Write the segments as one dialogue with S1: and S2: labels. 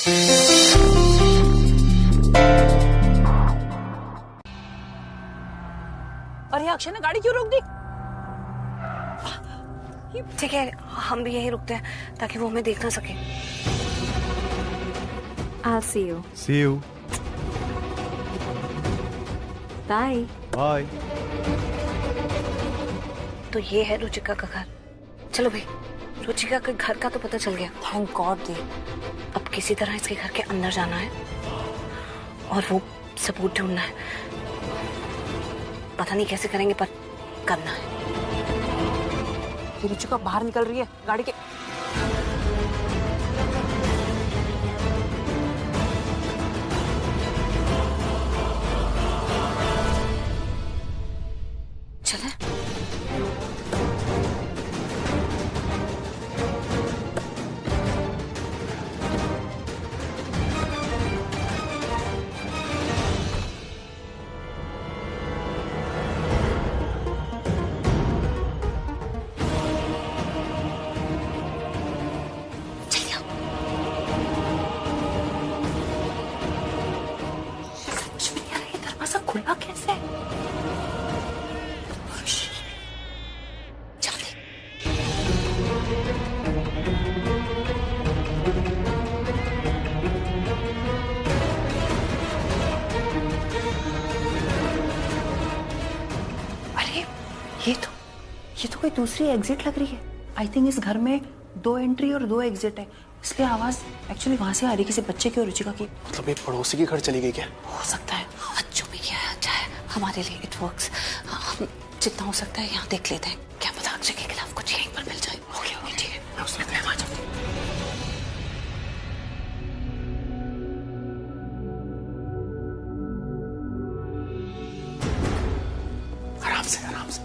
S1: और ये अक्षय ने गाड़ी क्यों रोक दी?
S2: ठीक है, हम भी यही रुकते हैं ताकि वो हमें देख ना सके।
S3: I'll see you.
S4: See you.
S3: Bye.
S4: Bye.
S2: तो ये है रुचिका का घर। चलो भाई, रुचिका के घर का तो पता चल गया, थैंक गॉड दी। अब किसी तरह इसके घर के अंदर जाना है और वो सबूत ढूंढना है। पता नहीं कैसे करेंगे पर करना है।
S1: रुचिका बाहर निकल रही है गाड़ी के।
S2: चले खुला कैसे? जल्दी। अरे ये तो कोई दूसरी एग्जिट लग रही है।
S1: आई थिंक इस घर में 2 एंट्री और 2 एग्जिट है, इसलिए आवाज एक्चुअली वहां से आ रही, किसी बच्चे की और रुचिका की।
S5: मतलब ये पड़ोसी के घर चली गई क्या?
S2: हो सकता है। जो भी किया है अच्छा है हमारे लिए, इट वर्क्स। हम जितना हो सकता है यहाँ देख लेते हैं, क्या पता अक्षय के खिलाफ कुछ यहीं पर मिल जाए। ओके ओके ठीक है,
S5: मैं उस लेते हैं। आ जाओ। आराम से आराम से।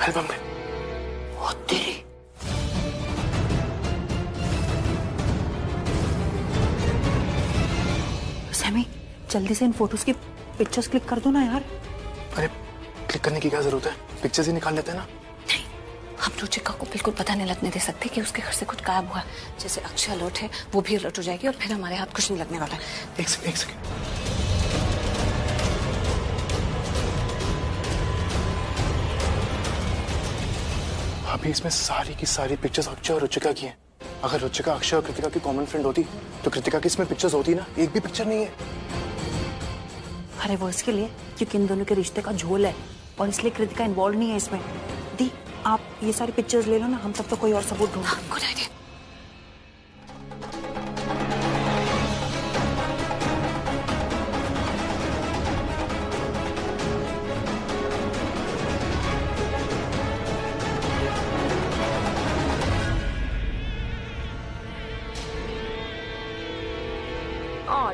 S5: एल्बम में
S2: ओ तेरी।
S1: सैमी जल्दी से इन फोटोज की पिक्चर्स क्लिक कर दो ना यार।
S5: अरे क्लिक करने की क्या जरूरत है, पिक्चर्स ही निकाल लेते हैं ना।
S2: नहीं, हम रुचिका को बिल्कुल पता नहीं लगने दे सकते कि उसके घर से कुछ गायब हुआ। जैसे अक्षय अलर्ट है वो भी अलर्ट हो जाएगी और फिर हमारे हाथ कुछ नहीं लगने वाला है।
S5: एक सेकंड। अभी इसमें सारी की सारी पिक्चर्स अक्षय और रुचिका की हैं। अगर रुचिका अक्षय और कृतिका की कॉमन फ्रेंड होती तो कृतिका की इसमें पिक्चर्स होती ना। एक भी पिक्चर नहीं है।
S1: अरे वो इसके लिए क्योंकि इन दोनों के रिश्ते का झोल है और इसलिए कृतिका इन्वॉल्व नहीं है इसमें। दी आप ये सारी पिक्चर्स ले लो ना, हम तब तक कोई और सबूत ढूंढ।
S2: Good idea.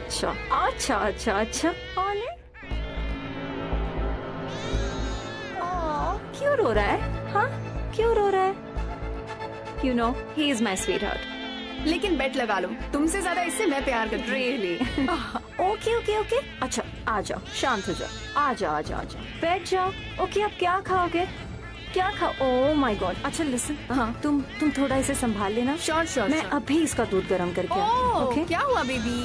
S3: अच्छा अच्छा अच्छा अच्छा। क्यों रो रहा है? हाँ क्यों रो रहा है? You know, he is my sweetheart.
S6: लेकिन बेट लगा लो, तुमसे ज्यादा इससे मैं प्यार करती हूँ।
S3: Really? Okay okay okay. अच्छा आ जाओ, शांत हो जाओ। आ जाओ आ जाओ आ जाओ, बैठ जाओ। ओके अब क्या खाओगे? क्या खाओ? Oh my God. अच्छा लिसन, हाँ तुम थोड़ा इसे संभाल लेना।
S6: Sure sure.
S3: मैं अभी इसका दूध गर्म करके
S6: ओके क्या हुआ बेबी?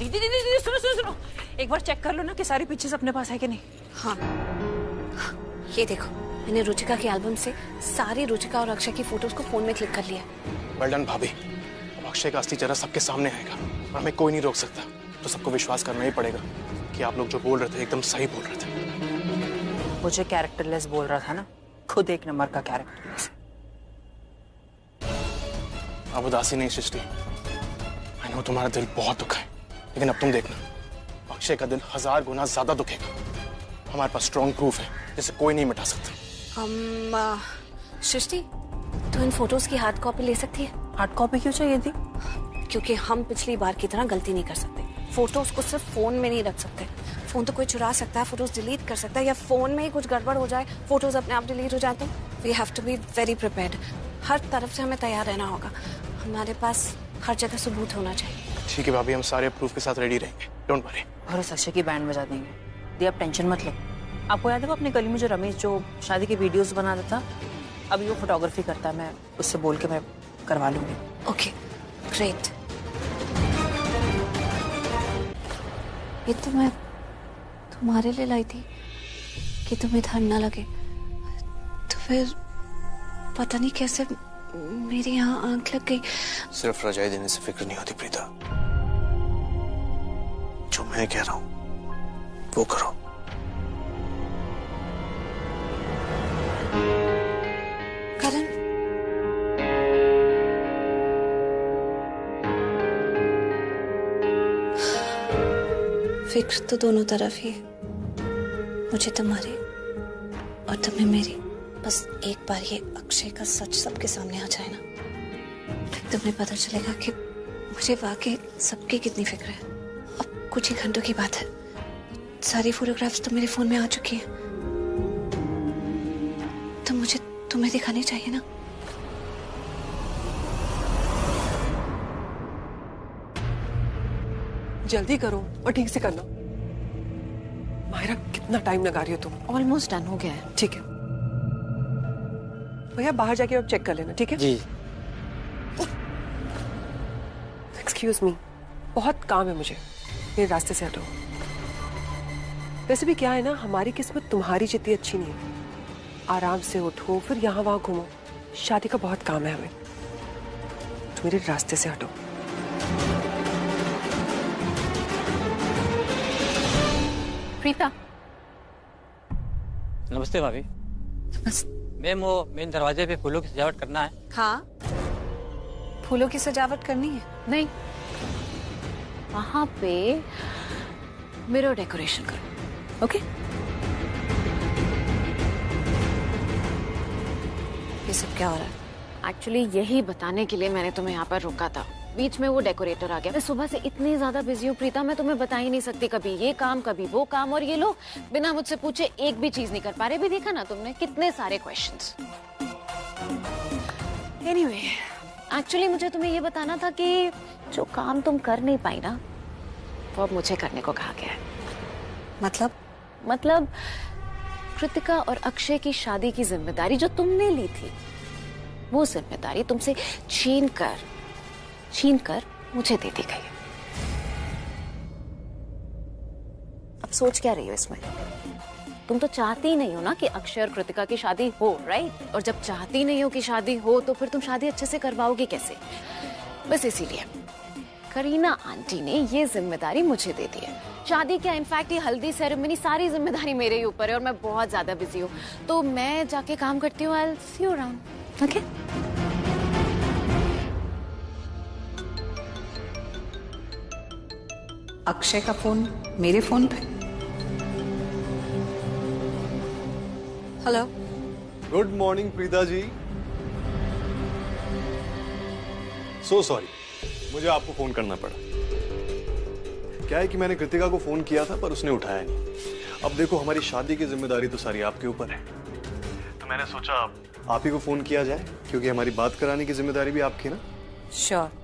S1: दीदी सुनो, एक बार चेक कर लो ना कि सारी पिक्चर्स अपने पास है कि नहीं।
S2: हाँ ये देखो, मैंने रुचिका की एल्बम से सारी रुचिका और अक्षय की फोटोज को फोन में क्लिक कर लिया।
S5: वेल डन भाभी। अब अक्षय का असली चेहरा सबके सामने आएगा और हमें कोई नहीं रोक सकता। तो सबको विश्वास करना ही पड़ेगा कि आप लोग जो बोल रहे थे एकदम सही बोल रहे थे।
S1: वो जो कैरेक्टरलेस बोल रहा था ना, खुद एक नंबर का कैरेक्टरलेस।
S5: अब उदासी नहीं सृष्टि। आई नो तुम्हारा दिल बहुत दुखा है, लेकिन अब तुम देखना, अक्षय का दिल 1000 गुना ज्यादा दुखेगा। हमारे पास स्ट्रॉन्ग प्रूफ है जिसे कोई नहीं मिटा सकता।
S2: सृष्टि, तो इन फोटोज की हार्ड कॉपी ले सकती है?
S1: हार्ड कॉपी क्यों चाहिए थी?
S2: क्योंकि हम पिछली बार की तरह गलती नहीं कर सकते। फोटोज को सिर्फ फोन में नहीं रख सकते। फोन तो कोई चुरा सकता है, फोटोज डिलीट कर सकता है, या फोन में ही कुछ गड़बड़ हो जाए, फोटोज अपने आप डिलीट हो जाए। तो we have to be very prepared. हर तरफ से हमें तैयार रहना होगा। हमारे पास हर जगह सबूत होना चाहिए।
S5: ठीक है भाभी, हम सारे प्रूफ के साथ रेडी रहेंगे, डोंट वरी।
S1: और उस अक्षय की बैंड बजा देंगे। दी आप टेंशन मत लो। आपको याद है वो अपनी गली में जो रमेश जो शादी की वीडियोस बनाता था, अभी वो फोटोग्राफी करता है, मैं उससे बोल के मैं करवा लूंगी।
S2: Okay great. ये तो मैं तुम्हारे लिए लाई थी कि तुम्हें ठंड ना लगे, तो फिर पता नहीं कैसे मेरी यहाँ आंख लग गई।
S5: सिर्फ रजाई देने से फिक्र नहीं होती प्रीता, जो मैं कह रहा हूँ वो करो।
S2: करण, फिक्र तो दोनों तरफ ही है, मुझे तुम्हारी और तुम्हें मेरी। बस एक बार ये अक्षय का सच सबके सामने आ जाए ना, फिर तुम्हें पता चलेगा कि मुझे वाकई सबकी कितनी फिक्र है। अब कुछ ही घंटों की बात है, सारी फोटोग्राफ्स तो मेरे फोन में आ चुकी हैं, तो मुझे तुम्हें दिखानी चाहिए ना।
S4: जल्दी करो और ठीक से करना। मायरा, कितना टाइम लगा रही हो तुम?
S2: ऑलमोस्ट डन हो गया है।
S4: ठीक है भैया, बाहर जाके अब चेक कर लेना, ठीक है?
S7: जी।
S4: एक्सक्यूज मी, बहुत काम है मुझे, मेरे रास्ते से हटो। वैसे भी क्या है ना, हमारी किस्मत तुम्हारी जितनी अच्छी नहीं है। आराम से उठो, फिर यहाँ वहां घूमो। शादी का बहुत काम है हमें, तो मेरे रास्ते से हटो।
S2: प्रीता।
S7: नमस्ते भाभी। मैम, वो मेन दरवाजे पे फूलों की सजावट करना है।
S2: हाँ, फूलों की सजावट करनी है? नहीं, वहां पे मिरर डेकोरेशन करो। ओके? ये सब क्या हो रहा है?
S8: एक्चुअली यही बताने के लिए मैंने तुम्हें यहाँ पर रोका था। बीच में वो डेकोरेटर आ गया। मैं सुबह से इतनी ज्यादा बिजी हूँ प्रीता, मैं तुम्हें बता ही नहीं सकती, कभी ये काम कभी वो काम, और ये लोग बिना मुझसे पूछे एक भी चीज नहीं कर पा रहे। भी देखा ना तुमने कितने सारे क्वेश्चंस। एनीवे, एक्चुअली मुझे तुम्हें ये बताना था कि जो काम तुम कर नहीं पाई ना, वो अब मुझे करने को कहा गया है। मतलब कृतिका और अक्षय की शादी की जिम्मेदारी जो तुमने ली थी, वो जिम्मेदारी तुमसे छीन कर मुझे दे दी गई। अब सोच क्या रही हो इसमें? तुम तो चाहती ही नहीं हो ना कि अक्षय और कृतिका की शादी हो, राइट? और जब चाहती नहीं हो कि शादी हो, तो फिर तुम शादी अच्छे से करवाओगी कैसे? बस इसीलिए करीना आंटी ने ये जिम्मेदारी मुझे दे दी है। शादी क्या, इनफैक्ट ये हल्दी सेरेमनी सारी जिम्मेदारी मेरे ही ऊपर है, और मैं बहुत ज्यादा बिजी हूँ, तो मैं जाके काम करती हूँ। आई will see you around. Okay?
S2: Akshay का फोन मेरे फोन पे। Hello.
S9: Good morning Preeta ji. So sorry, मुझे आपको फोन करना पड़ा। क्या है कि मैंने कृतिका को फोन किया था, पर उसने उठाया नहीं। अब देखो, हमारी शादी की जिम्मेदारी तो सारी आपके ऊपर है, तो मैंने सोचा आप ही को फोन किया जाए, क्योंकि हमारी बात कराने की जिम्मेदारी भी आपकी है ना।
S2: श्योर।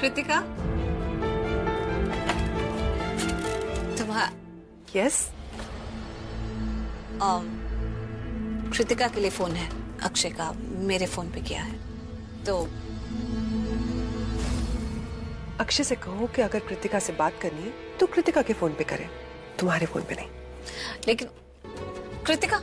S2: कृतिका, तुम्हारा
S4: यस?
S2: कृतिका के लिए फोन है अक्षय का, मेरे फोन पे किया है। तो
S4: अक्षय से कहो कि अगर कृतिका से बात करनी है तो कृतिका के फोन पे करे, तुम्हारे फोन पे नहीं।
S2: लेकिन कृतिका,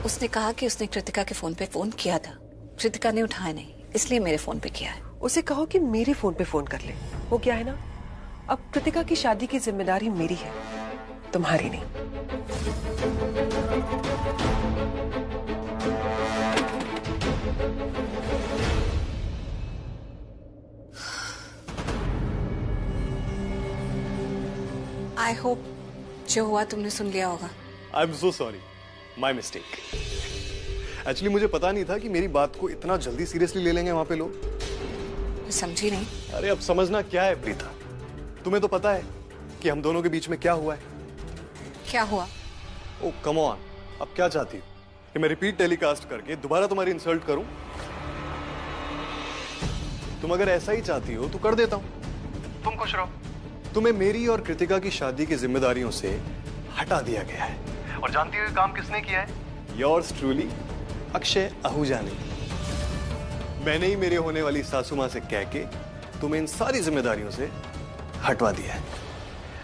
S2: उसने कहा कि उसने कृतिका के फोन पे फोन किया था, कृतिका ने उठाया नहीं, इसलिए मेरे फोन पे किया है।
S4: उसे कहो कि मेरे फोन पे फोन कर ले। वो क्या है ना, अब कृतिका की शादी की जिम्मेदारी मेरी है, तुम्हारी नहीं।
S2: आई होप जो हुआ तुमने सुन लिया होगा।
S9: आई am so sorry, my mistake. Actually मुझे पता नहीं था कि मेरी बात को इतना जल्दी सीरियसली ले लेंगे वहां पे लोग।
S2: मैं समझी नहीं।
S9: अरे अब समझना क्या है प्रीता, तुम्हें तो पता है कि हम दोनों के बीच में क्या हुआ है।
S2: क्या हुआ?
S9: ओ कम ऑन, अब क्या चाहती हो कि मैं रिपीट टेलीकास्ट करके दोबारा तुम्हारी इंसल्ट करूं? तुम अगर ऐसा ही चाहती हो तो कर देता हूं, तुम खुश रहो। तुम्हें मेरी और कृतिका की शादी की जिम्मेदारियों से हटा दिया गया है। और जानती हो ये काम किसने किया है? योर्स ट्रूली, अक्षय आहूजा ने। मैंने ही मेरे होने वाली सासू मां से कह के तुम्हें इन सारी जिम्मेदारियों से हटवा दिया है।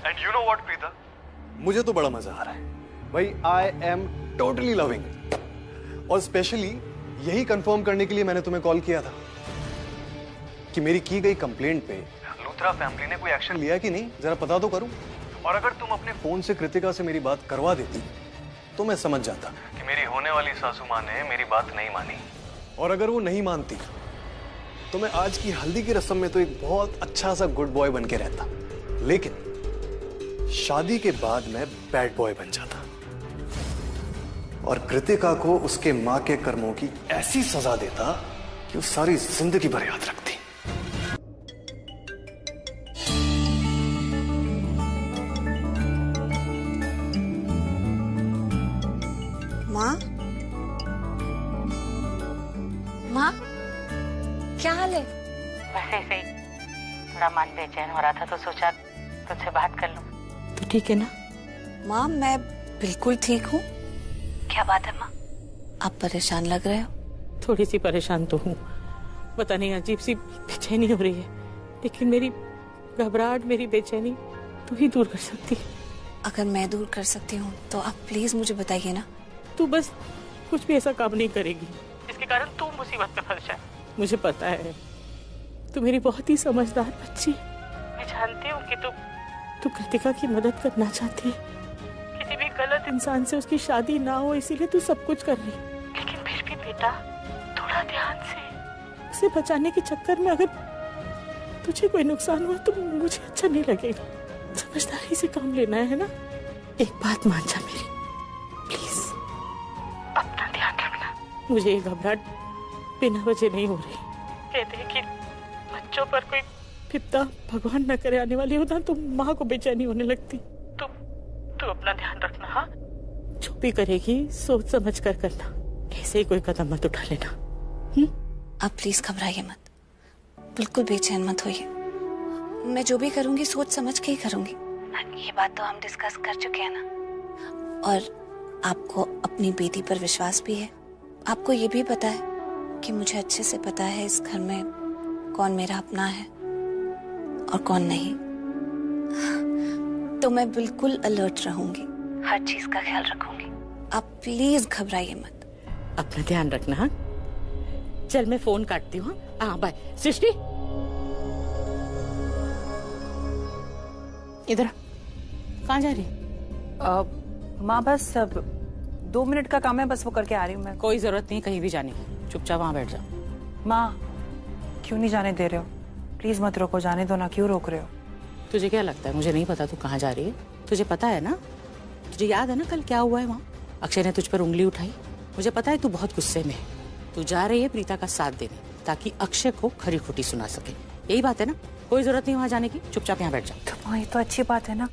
S9: And you know what Preeta, मुझे तो बड़ा मजा आ रहा है भाई। I am totally loving it. और स्पेशली यही कंफर्म करने के लिए मैंने तुम्हें कॉल किया था कि मेरी की गई कंप्लेंट पे लूथरा फैमिली ने कोई एक्शन लिया कि नहीं, जरा पता तो करूं। और अगर तुम अपने फोन से कृतिका से मेरी बात करवा देती तो मैं समझ जाता कि मेरी होने वाली सासू मां ने मेरी बात नहीं मानी। और अगर वो नहीं मानती तो मैं आज की हल्दी की रस्म में तो एक बहुत अच्छा सा गुड बॉय बन के रहता, लेकिन शादी के बाद मैं बैड बॉय बन जाता और कृतिका को उसके मां के कर्मों की ऐसी सजा देता कि वो सारी जिंदगी भर याद रखती।
S2: माँ, माँ, क्या हाल है?
S10: बस ऐसे ही थोड़ा मन बेचैन हो रहा था तो सोचा तुझसे बात कर लूं।
S2: तो ठीक है ना? माँ मैं बिल्कुल ठीक हूँ।
S10: क्या बात है माँ?
S2: आप परेशान लग रहे हो।
S10: थोड़ी सी परेशान तो हूँ, पता नहीं अजीब सी बेचैनी हो रही है, लेकिन मेरी घबराहट, मेरी बेचैनी तू ही दूर कर सकती है।
S2: अगर मैं दूर कर सकती हूँ तो आप प्लीज मुझे बताइए ना।
S10: तू बस कुछ भी ऐसा काम नहीं करेगी जिसके कारण तू मुसीबत में फंस जाए। मुझे पता है तू मेरी बहुत ही समझदार बच्ची। मैं जानती हूँ कि तू कृतिका की मदद करना चाहती है, किसी भी गलत इंसान से उसकी शादी ना हो इसीलिए तू सब कुछ कर रही, लेकिन फिर भी बेटा थोड़ा ध्यान से उसे बचाने के चक्कर में अगर तुझे कोई नुकसान हुआ तो मुझे अच्छा नहीं लगेगा। समझदारी से काम लेना है ना। एक बात मान जा मेरी, प्लीज अपना ध्यान रखना। मुझे ये घबराहट बिना वजह नहीं हो रही। कहते हैं कि बच्चों पर कोई विपदा भगवान न करे आने वाली होता तो माँ को बेचैनी होने लगती। तू अपना ध्यान रखना। हाँ, जो भी करेगी सोच समझ कर करना, ऐसे ही कोई कदम मत उठा लेना।
S2: आप प्लीज घबराइए मत, बिल्कुल बेचैन मत होइए। मैं जो भी करूंगी सोच समझ के ही करूंगी।
S10: ये बात तो हम डिस्कस कर चुके हैं ना।
S2: और आपको अपनी बेटी पर विश्वास भी है। आपको ये भी पता है कि मुझे अच्छे से पता है इस घर में कौन मेरा अपना है और कौन नहीं। तो मैं बिल्कुल अलर्ट रहूंगी,
S10: हर चीज का ख्याल रखूंगी।
S2: आप प्लीज घबराइए मत।
S10: अपना ध्यान रखना। हाँ, चल मैं फोन काटती हूँ। हाँ बाय। सृष्टि इधर कहाँ जा रही?
S1: माँ बस अब 2 मिनट का काम है, बस वो करके आ रही हूँ मैं।
S10: कोई जरूरत नहीं कहीं भी जाने की, चुपचाप वहाँ बैठ जाओ।
S1: माँ क्यों नहीं जाने दे रहे हो? प्लीज मत रोको, जाने दो ना। क्यों रोक रहे हो?
S10: तुझे क्या लगता है मुझे नहीं पता तू कहाँ जा रही है? तुझे पता है ना? तुझे याद है ना कल क्या हुआ है वहाँ? अक्षय ने तुझ पर उंगली उठाई। मुझे पता है तू बहुत गुस्से में है। तू जा रही है प्रीता का साथ देने ताकि अक्षय को खरी खोटी सुना सके। यही बात है ना? कोई जरूरत नहीं वहाँ जाने की, चुपचाप यहाँ बैठ जाओ।
S1: तो माँ ये तो अच्छी बात है ना,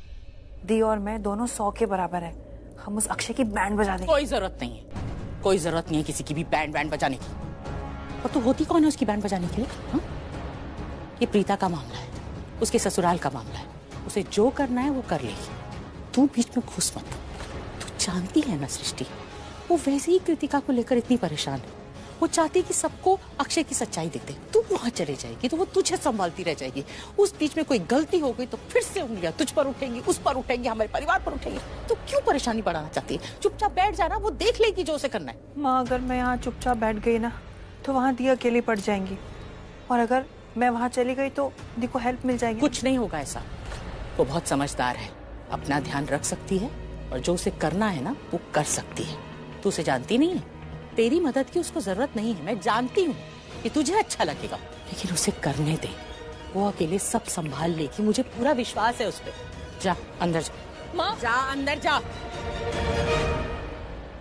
S1: दी और मैं दोनों 100 के बराबर है। हम उस अक्षय की बैंड बजा देंगे।
S10: कोई जरूरत नहीं है, कोई जरूरत नहीं है किसी की भी बैंड बजाने की। और तू होती कौन है उसकी बैंड बजाने के लिए? हा? ये प्रीता का मामला है, उसके ससुराल का मामला है। उसे जो करना है वो कर लेगी। तू बीच में घुस मत। तू जानती है ना सृष्टि, वो वैसे ही कृतिका को लेकर इतनी परेशान है। वो चाहती कि सबको अक्षय की सच्चाई दिख दे। तू वहां चले जाएगी तो वो तुझे संभालती रह जाएगी। उस बीच में कोई गलती हो गई तो फिर से उंगलियां तुझ पर उठेंगी, उस पर उठेंगी, हमारे परिवार पर उठेंगी। तू क्यों परेशानी बढ़ाना चाहती है? चुपचाप बैठ जाना, वो देख लेगी जो उसे करना है।
S1: माँ अगर मैं यहाँ चुपचाप बैठ गई ना तो वहाँ दी अकेली पड़ जाएंगी, और अगर मैं वहाँ चली गई तो दी को हेल्प मिल जाएगी।
S10: कुछ नहीं होगा ऐसा, वो बहुत समझदार है, अपना ध्यान रख सकती है और जो उसे करना है ना वो कर सकती है। तू उसे जानती नहीं है, तेरी मदद की उसको जरूरत नहीं है, मैं जानती हूँ कि तुझे अच्छा लगेगा, लेकिन उसे करने दे, वो अकेले सब संभाल लेगी, मुझे पूरा विश्वास है उस पर। जा अंदर जा, माँ जा अंदर जा।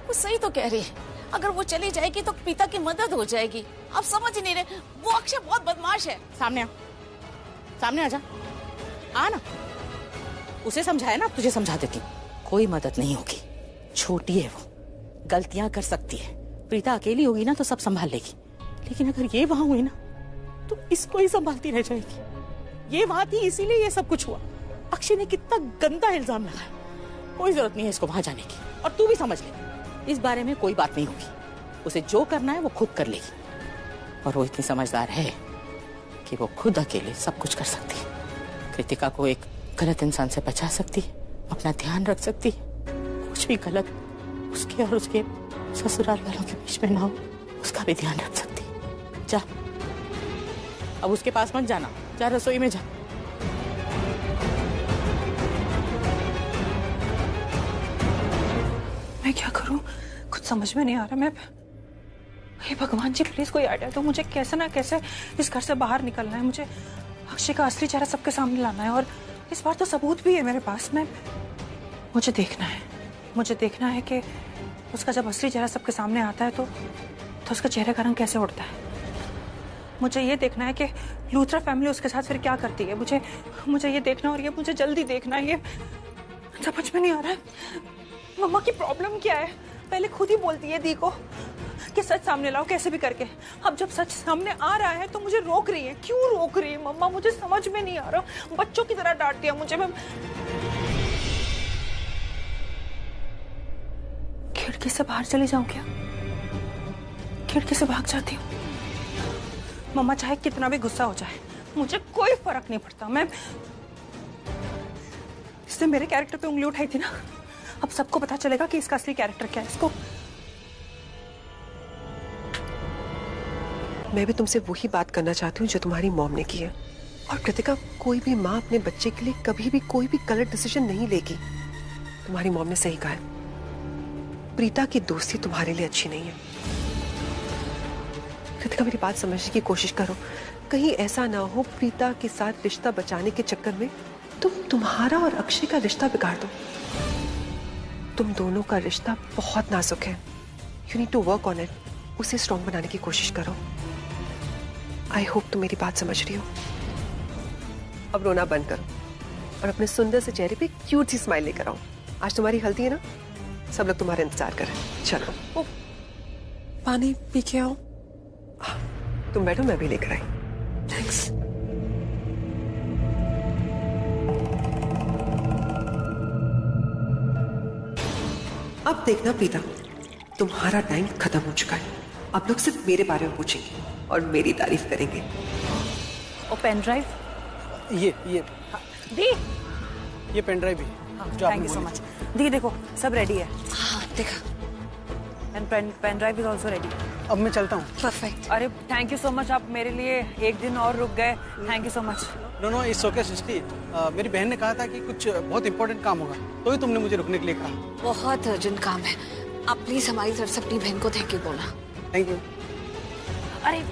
S8: वो सही तो कह रही है, अगर वो चली जाएगी तो पिता की मदद हो जाएगी। आप समझ नहीं रहे, वो अक्षय बहुत बदमाश है।
S10: सामने आ, सामने आ जा, आ ना, उसे समझाया ना, तुझे समझा देती हूँ। कोई मदद नहीं होगी, छोटी है वो, गलतियां कर सकती है। प्रीता अकेली होगी ना तो सब संभाल लेगी, लेकिन अगर ये वहां हुई ना तो इसको ही संभालती रह जाएगी। ये वहां थी इसीलिए ये सब कुछ हुआ। अक्षय ने कितना गंदा इल्जाम लगाया, कोई जरूरत नहीं है इसको वहां जाने की। और तू भी समझ ले, इस बारे में कोई बात नहीं होगी, उसे जो करना है वो खुद कर लेगी। और वो इतनी समझदार है कि वो खुद अकेले सब कुछ कर सकती है। कृतिका को एक गलत इंसान से बचा सकती है, अपना ध्यान रख सकती है, कुछ भी गलत उसके और उसके ससुराल वालों के बीच में ना हो, उसका भी ध्यान रख सकती है। जा, अब उसके पास मत जाना, जा रसोई में जा।
S1: मैं क्या करूं, कुछ समझ में नहीं आ रहा। मैं, हे भगवान जी प्लीज कोई आइडिया दो मुझे, कैसे ना कैसे इस घर से बाहर निकलना है। मुझे अक्षय का असली चेहरा सबके सामने लाना है, और इस बार तो सबूत भी है मेरे पास। मुझे देखना है कि उसका जब असली चेहरा सबके सामने आता है तो उसका चेहरे का रंग कैसे उड़ता है। मुझे ये देखना है कि लूथरा फैमिली उसके साथ फिर क्या करती है। मुझे ये देखना, और ये मुझे जल्दी देखना है। ये समझ में नहीं आ रहा है मम्मा की प्रॉब्लम क्या है। पहले खुद ही बोलती है दी को कि सच सामने लाओ कैसे भी करके, अब जब सच सामने आ रहा है तो मुझे रोक रही है। क्यों रोक रही है मम्मा, मुझे समझ में नहीं आ रहा। बच्चों की तरह डांट दिया मुझे। मैं खिड़की से बाहर चली जाऊं क्या? खिड़की से भाग जाती हूँ। मम्मा चाहे कितना भी गुस्सा हो जाए मुझे कोई फर्क नहीं पड़ता। मैं, इसने मेरे कैरेक्टर पे उंगली उठाई थी ना, अब सबको पता चलेगा कि इसका असली कैरेक्टर क्या है। इसको,
S4: मैं भी तुमसे वही बात करना चाहती हूँ जो तुम्हारी मॉम ने की है। और कृतिका, कोई भी माँ अपने बच्चे के लिए कभी भी कोई भी गलत डिसीजन नहीं लेगी। तुम्हारी मॉम ने सही कहा है, प्रीता की दोस्ती तुम्हारे लिए अच्छी नहीं है। कृतिका मेरी बात समझने की कोशिश करो, कहीं ऐसा ना हो प्रीता के साथ रिश्ता बचाने के चक्कर में तुम तुम्हारा और अक्षय का रिश्ता बिगाड़ दो। तुम दोनों का रिश्ता बहुत नाजुक है, you need to work on it. उसे स्ट्रॉन्ग बनाने की कोशिश करो। आई होप तुम मेरी बात समझ रही हो। अब रोना बंद करो और अपने सुंदर से चेहरे पे क्यूट सी स्माइल लेकर आओ। आज तुम्हारी हल्दी है ना, सब लोग तुम्हारा इंतजार कर रहे हैं। चलो पानी पी के आओ। तुम बैठो, मैं भी लेकर आई। थैंक्स। अब देखना प्रीता, तुम्हारा टाइम खत्म हो चुका है। अब लोग सिर्फ मेरे बारे में पूछेंगे और मेरी तारीफ करेंगे।
S1: और पेन ड्राइव,
S5: ये
S1: दी,
S5: ये पेन ड्राइव भी।
S1: Thank you so much. दी देखो सब रेडी है।
S2: हाँ देखा,
S1: and pen drive is also ready.
S5: अब मैं चलता हूँ।
S2: परफेक्ट।
S1: अरे थैंक यू सो मच, आप मेरे लिए एक दिन और रुक गए। Thank you so much.
S5: No it's okay Srishti, मेरी बहन ने कहा था कि कुछ बहुत इंपॉर्टेंट काम होगा, तो ही तुमने मुझे रुकने के लिए कहा।
S2: बहुत अर्जेंट काम है, आप प्लीज हमारी तरफ से अपनी बहन को थैंक यू बोलना।
S5: Thank you.
S1: अरे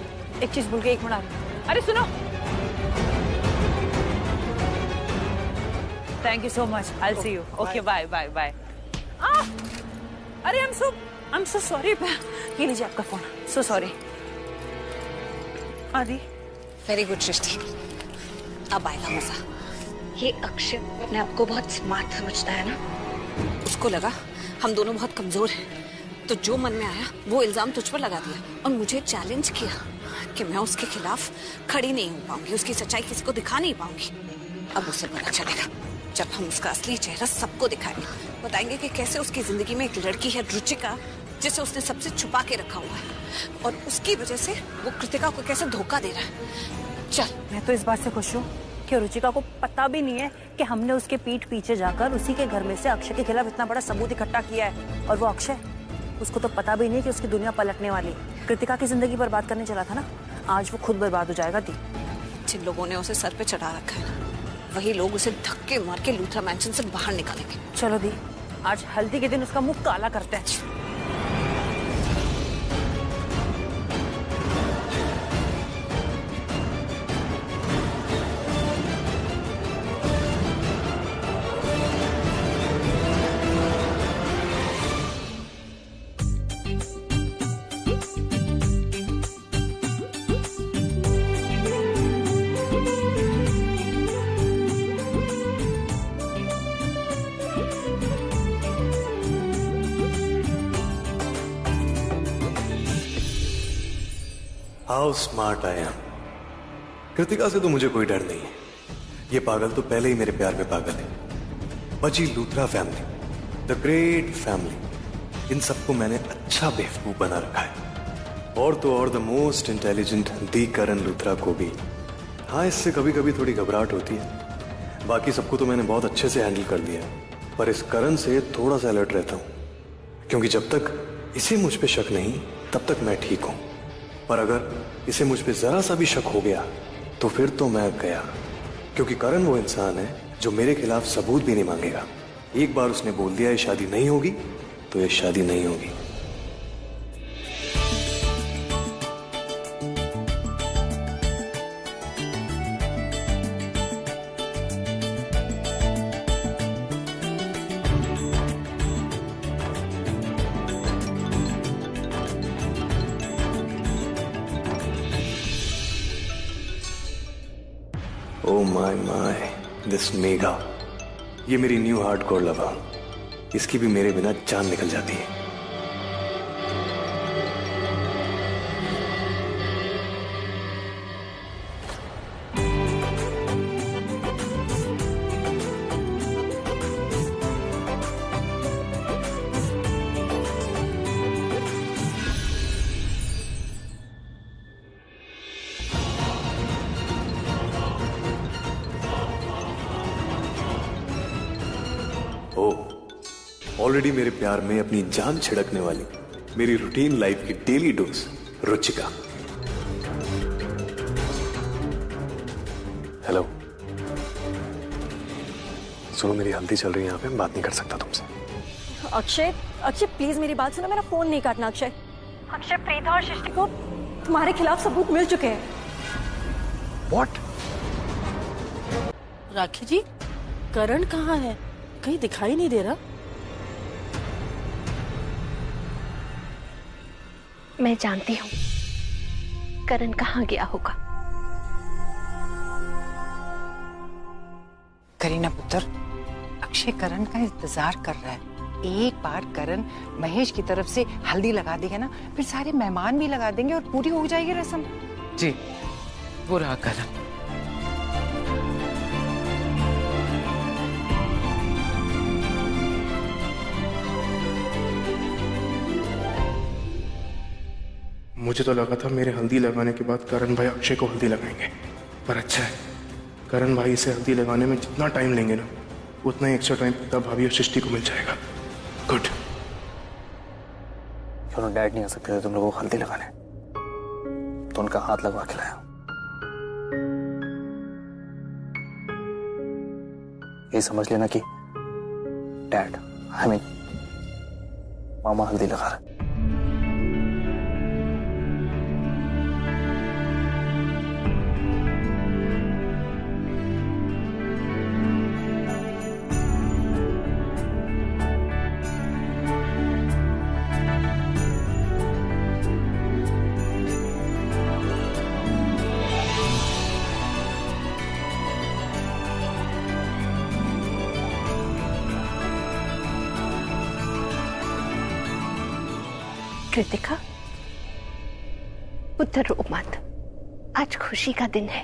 S1: एक चीज भूल गई, एक मिनट। अरे सुनो, thank you so much, I will see you. Okay bye bye bye. अरे आई एम सो सॉरी। ये लीजिए आपका phone. So sorry. Aadi,
S2: very good Srishti, अब आएगा मजा। ये अक्षय अपने आप को बहुत स्मार्ट समझता है ना, उसको लगा हम दोनों बहुत कमजोर हैं, तो जो मन में आया वो इल्जाम तुझ पर लगा दिया और मुझे चैलेंज किया कि मैं उसके खिलाफ खड़ी नहीं हो पाऊंगी, उसकी सच्चाई किसी को दिखा नहीं पाऊंगी। अब उसे पता चलेगा जब हम उसका असली चेहरा सबको दिखाएंगे, बताएंगे कि कैसे उसकी जिंदगी में एक लड़की है रुचिका, जिसे उसने सबसे छुपा के रखा हुआ है, और उसकी वजह से वो कृतिका को कैसे धोखा दे रहा है। चल।
S1: मैं तो इस बात से खुश हूँ कि रुचिका को पता भी नहीं है कि हमने उसके पीठ पीछे जाकर उसी के घर में से अक्षय के खिलाफ इतना बड़ा सबूत इकट्ठा किया है। और वो अक्षय
S2: उसको तो पता भी नहीं कि उसकी दुनिया पलटने वाली है। कृतिका की जिंदगी बर्बाद करने चला था ना, आज वो खुद बर्बाद हो जाएगा। दी, जिन लोगों ने उसे सर पे चढ़ा रखा है ना, वही लोग उसे धक्के मार के लूथरा मैंशन से बाहर निकालेंगे। चलो दी, आज हल्दी के दिन उसका मुंह काला करते हैं।
S9: How smart I am. Kritika से तो मुझे कोई डर नहीं है, ये पागल तो पहले ही मेरे प्यार में पागल है। बची Luthra family, the great family, इन सबको मैंने अच्छा बेवकूफ बना रखा है। और तो और द मोस्ट इंटेलिजेंट दी करण लूथरा को भी। हाँ, इससे कभी कभी थोड़ी घबराहट होती है, बाकी सबको तो मैंने बहुत अच्छे से हैंडल कर लिया, पर इस करण से थोड़ा सा अलर्ट रहता हूं, क्योंकि जब तक इसे मुझ पे शक नहीं तब तक मैं ठीक हूं, पर अगर इसे मुझ पे जरा सा भी शक हो गया तो फिर तो मैं गया। क्योंकि करण वो इंसान है जो मेरे खिलाफ सबूत भी नहीं मांगेगा। एक बार उसने बोल दिया ये शादी नहीं होगी तो ये शादी नहीं होगी। Oh my my, this Megha, ये मेरी न्यू हार्डकोर लवर, इसकी भी मेरे बिना जान निकल जाती है। ऑलरेडी मेरे प्यार में अपनी जान छिड़कने वाली मेरी रूटीन लाइफ की डेली डोज रुचिका। हेलो, सुनो, मेरी हल्दी चल रही है यहाँ पे, मैं बात नहीं कर सकता तुमसे।
S3: अक्षय, अक्षय प्लीज मेरी बात सुनो, मेरा फोन नहीं काटना। अक्षय, अक्षय प्रीता और सृष्टि को तुम्हारे खिलाफ सबूत मिल चुके हैं।
S9: What?
S10: राखी जी, करण कहाँ है? कहीं दिखाई नहीं दे रहा।
S11: मैं जानती हूँ करण कहाँ गया होगा।
S12: करीना पुत्र, अक्षय करण का इंतजार कर रहा है। एक बार करण महेश की तरफ से हल्दी लगा देगा ना, फिर सारे मेहमान भी लगा देंगे और पूरी हो जाएगी रस्म।
S10: जी, वो रहा करण।
S5: मुझे तो लगा था मेरे हल्दी लगाने के बाद करण भाई अक्षय को हल्दी लगाएंगे, पर अच्छा है, करण भाई इसे हल्दी लगाने में जितना टाइम लेंगे ना, उतना ही एक्स्ट्रा टाइम पिता भाभी और सृष्टि को मिल जाएगा। गुड। क्यों डैड नहीं आ सकते थे तुम लोगों को हल्दी लगाने, तो उनका हाथ लगवा के लाया। ये समझ लेना कि डैड, आई मीन मामा हल्दी लगा रहे।
S11: कृतिका, पुत्र रो मत, आज खुशी का दिन है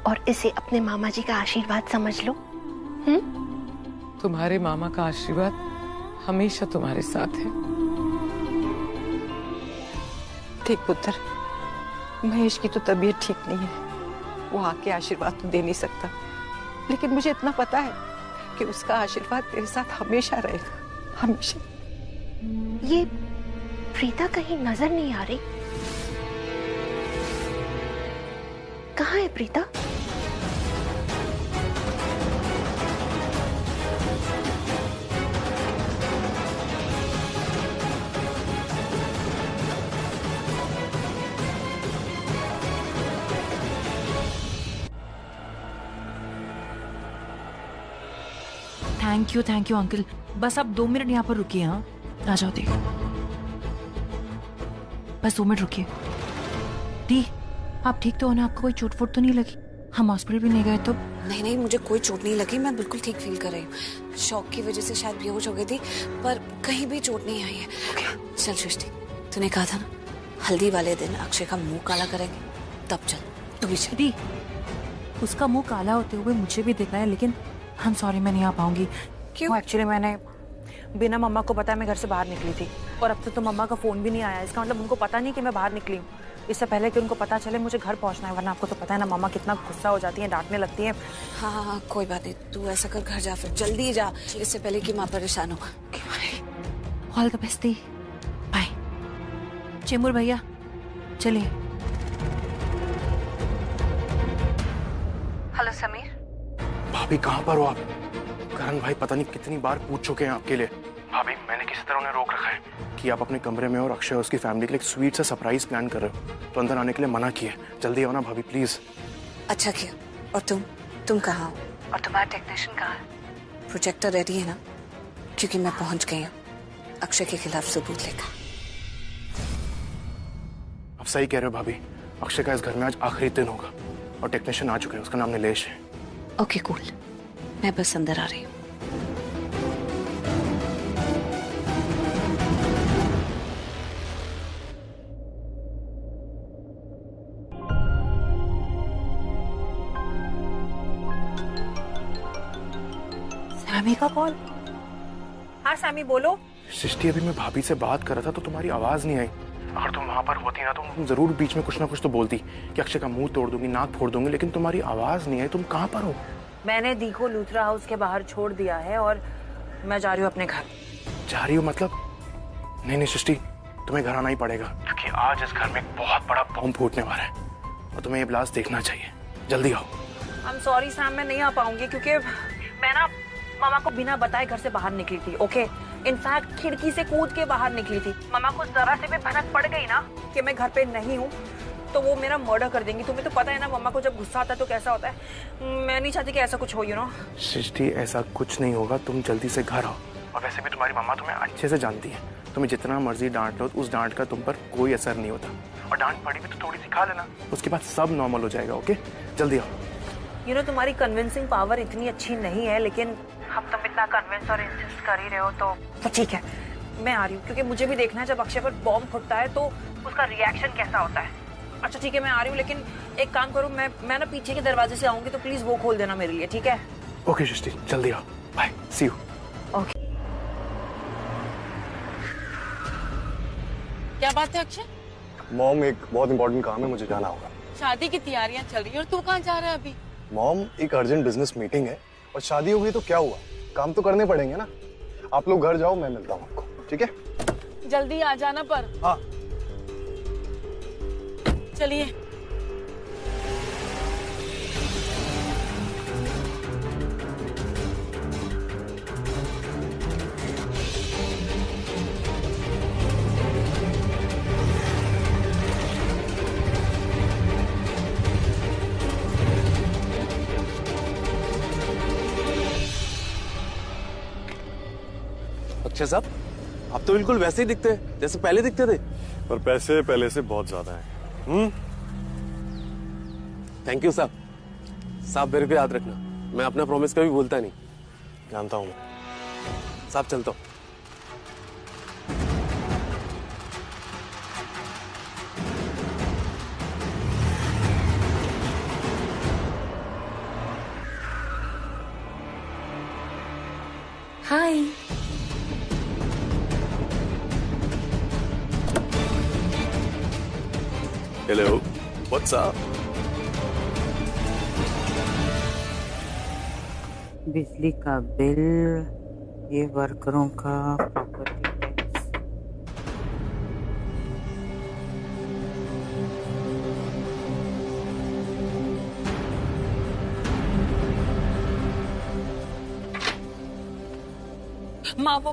S11: और इसे अपने मामा जी का आशीर्वाद समझ लो।
S10: तुम्हारे मामा का आशीर्वाद हमेशा तुम्हारे साथ है।
S12: ठीक पुत्र, महेश की तो तबीयत ठीक नहीं है, वो आके आशीर्वाद तो दे नहीं सकता, लेकिन मुझे इतना पता है कि उसका आशीर्वाद तेरे साथ हमेशा रहेगा।
S11: हमेशा। ये प्रीता कहीं नजर नहीं आ रही, कहाँ है प्रीता?
S13: Thank you uncle. बस आप 2 मिनट यहाँ पर रुकिए। हाँ आ जाओ दी, बस 2 मिनट रुकिए। दी आप ठीक तो हो ना? आपको कोई चोट फोट तो नहीं लगी? हम हॉस्पिटल भी नहीं गए तो?
S2: नहीं, मुझे कोई चोट नहीं लगी, मैं बिल्कुल ठीक फील कर रही हूँ। शॉक की वजह से शायद बेहोश हो गई थी, पर कहीं भी चोट नहीं आई है। चल सृष्टि, तूने कहा था ना हल्दी वाले दिन अक्षय का मुंह काला करेंगे, तब चल तू भी चल।
S13: दी उसका मुंह काला होते हुए मुझे भी देखना है, लेकिन आई एम सॉरी मैं नहीं आ पाऊंगी।
S2: क्यों?
S1: एक्चुअली मैंने बिना मम्मा को बताया मैं घर से बाहर निकली थी, और अब तक तो मम्मा का फोन भी नहीं आया। इसका मतलब उनको पता नहीं कि मैं बाहर निकली हूँ। इससे पहले कि उनको पता चले मुझे घर पहुंचना है, वरना आपको तो पता है ना मम्मा कितना गुस्सा हो जाती है, डांटने लगती है।
S2: हाँ, कोई बात नहीं, तू ऐसा कर घर जा, फिर जल्दी जा, इससे पहले कि माँ परेशान हो।
S13: ऑल द बेस्ट दी, बाय। चेंबूर भैया चलिए।
S2: हेलो समीर।
S5: भाभी कहाँ पर हो आप? करण भाई पता नहीं कितनी बार पूछ चुके हैं आपके लिए। भाभी मैंने किसी तरह उन्हें रोक रखा है कि आप अपने कमरे में और अक्षय और उसकी फैमिली के लिए एक स्वीट सा सरप्राइज प्लान कर रहे हो, तो अंदर आने के लिए मना किया। जल्दी आओ ना भाभी प्लीज।
S2: अच्छा किया। और तुम कहाँ हो? और तुम्हारा टेक्नीशियन कहाँ है? प्रोजेक्टर रेडी है ना? क्योंकि मैं पहुंच गई हूँ अक्षय के खिलाफ सबूत लेकर।
S5: आप सही कह रहे हो भाभी, अक्षय का इस घर में आज आखिरी दिन होगा और टेक्नीशियन आ चुके हैं, उसका नाम नीलेश है।
S2: ओके कूल, मैं बस अंदर आ रही हूँ।
S1: सैमी का कॉल? हाँ सैमी बोलो।
S5: सृष्टि अभी मैं भाभी से बात कर रहा था तो तुम्हारी आवाज नहीं आई। अगर तुम वहां पर होती ना तो तुम जरूर बीच में कुछ ना कुछ तो बोलती कि अक्षय का मुंह तोड़ दूंगी, नाक फोड़ दूंगी, लेकिन तुम्हारी आवाज नहीं आई। तुम कहाँ पर हो?
S1: मैंने दी को लूथरा हाउस के बाहर छोड़ दिया है और मैं जा रही हूँ अपने घर।
S5: जा रही हो मतलब? नहीं सृष्टि, तुम्हें घर आना ही पड़ेगा, क्योंकि आज इस घर में एक बहुत बड़ा बॉम्ब फूटने वाला है और तुम्हें ये ब्लास्ट देखना चाहिए। जल्दी आओ।
S1: I'm sorry सैम, मैं नहीं आ पाऊंगी क्योंकि मैं ना मामा को बिना बताए घर से बाहर निकली थी। ओके, इनफैक्ट खिड़की से कूद के बाहर निकली थी। मामा को जरा से भी भनक पड़ गई ना कि मैं घर पे नहीं हूँ तो वो मेरा मर्डर कर देंगी। तुम्हें तो पता है ना मम्मा को जब गुस्सा आता है तो कैसा होता है। मैं नहीं चाहती कि ऐसा कुछ हो, यू नो।
S5: सृष्टि ऐसा कुछ नहीं होगा, तुम जल्दी से घर आओ। और वैसे भी तुम्हारी मम्मा तुम्हें अच्छे से जानती है, तुम्हें जितना मर्जी डांट लो उस डांट का तुम पर कोई असर नहीं होता। और डांट पड़ी भी तो थोड़ी सी खा लेना, उसके बाद सब नॉर्मल हो जाएगा। ओके जल्दी आओ।
S1: यू नो तुम्हारी कन्विंसिंग पावर इतनी अच्छी नहीं है, लेकिन अब तुम इतना कन्विंस और इंसिस्ट कर ही रहे हो तो ठीक है, मैं आ रही हूँ। क्योंकि मुझे भी देखना है जब अक्षय पर बॉम्ब फुटता है तो उसका रिएक्शन कैसा होता है। अच्छा ठीक है, मैं आ रही हूँ, लेकिन एक काम करो, मैं ना पीछे के दरवाजे से आऊंगी तो प्लीज वो खोल देना मेरे लिए, ठीक है?
S5: ओके सृष्टि, जल्दी आओ। Bye, see you.
S1: ओके।
S10: क्या बात है अक्षय?
S9: मॉम, एक बहुत इंपॉर्टेंट काम है, मुझे जाना होगा।
S10: शादी की तैयारियां चल रही है और तू कहाँ जा रहा है अभी?
S9: मॉम, एक अर्जेंट बिजनेस मीटिंग है और शादी हो गई तो क्या हुआ, काम तो करने पड़ेंगे ना। आप लोग घर जाओ, मैं मिलता हूँ आपको, ठीक है?
S10: जल्दी आ जाना पर।
S9: हाँ
S10: चलिए।
S14: अक्षय साहब, आप तो बिल्कुल वैसे ही दिखते हैं जैसे पहले दिखते थे।
S9: पर पैसे पहले से बहुत ज्यादा हैं।
S14: थैंक यू साहब। साहब मेरे को याद रखना, मैं अपना प्रॉमिस कभी भूलता नहीं।
S9: जानता हूँ
S14: साहब, चलता हूँ।
S13: हाय।
S9: Hello, what's up?
S15: बिजली का बिल,
S12: ये वर्करों का प्रॉपर्टी टैक्स।
S1: माँ वो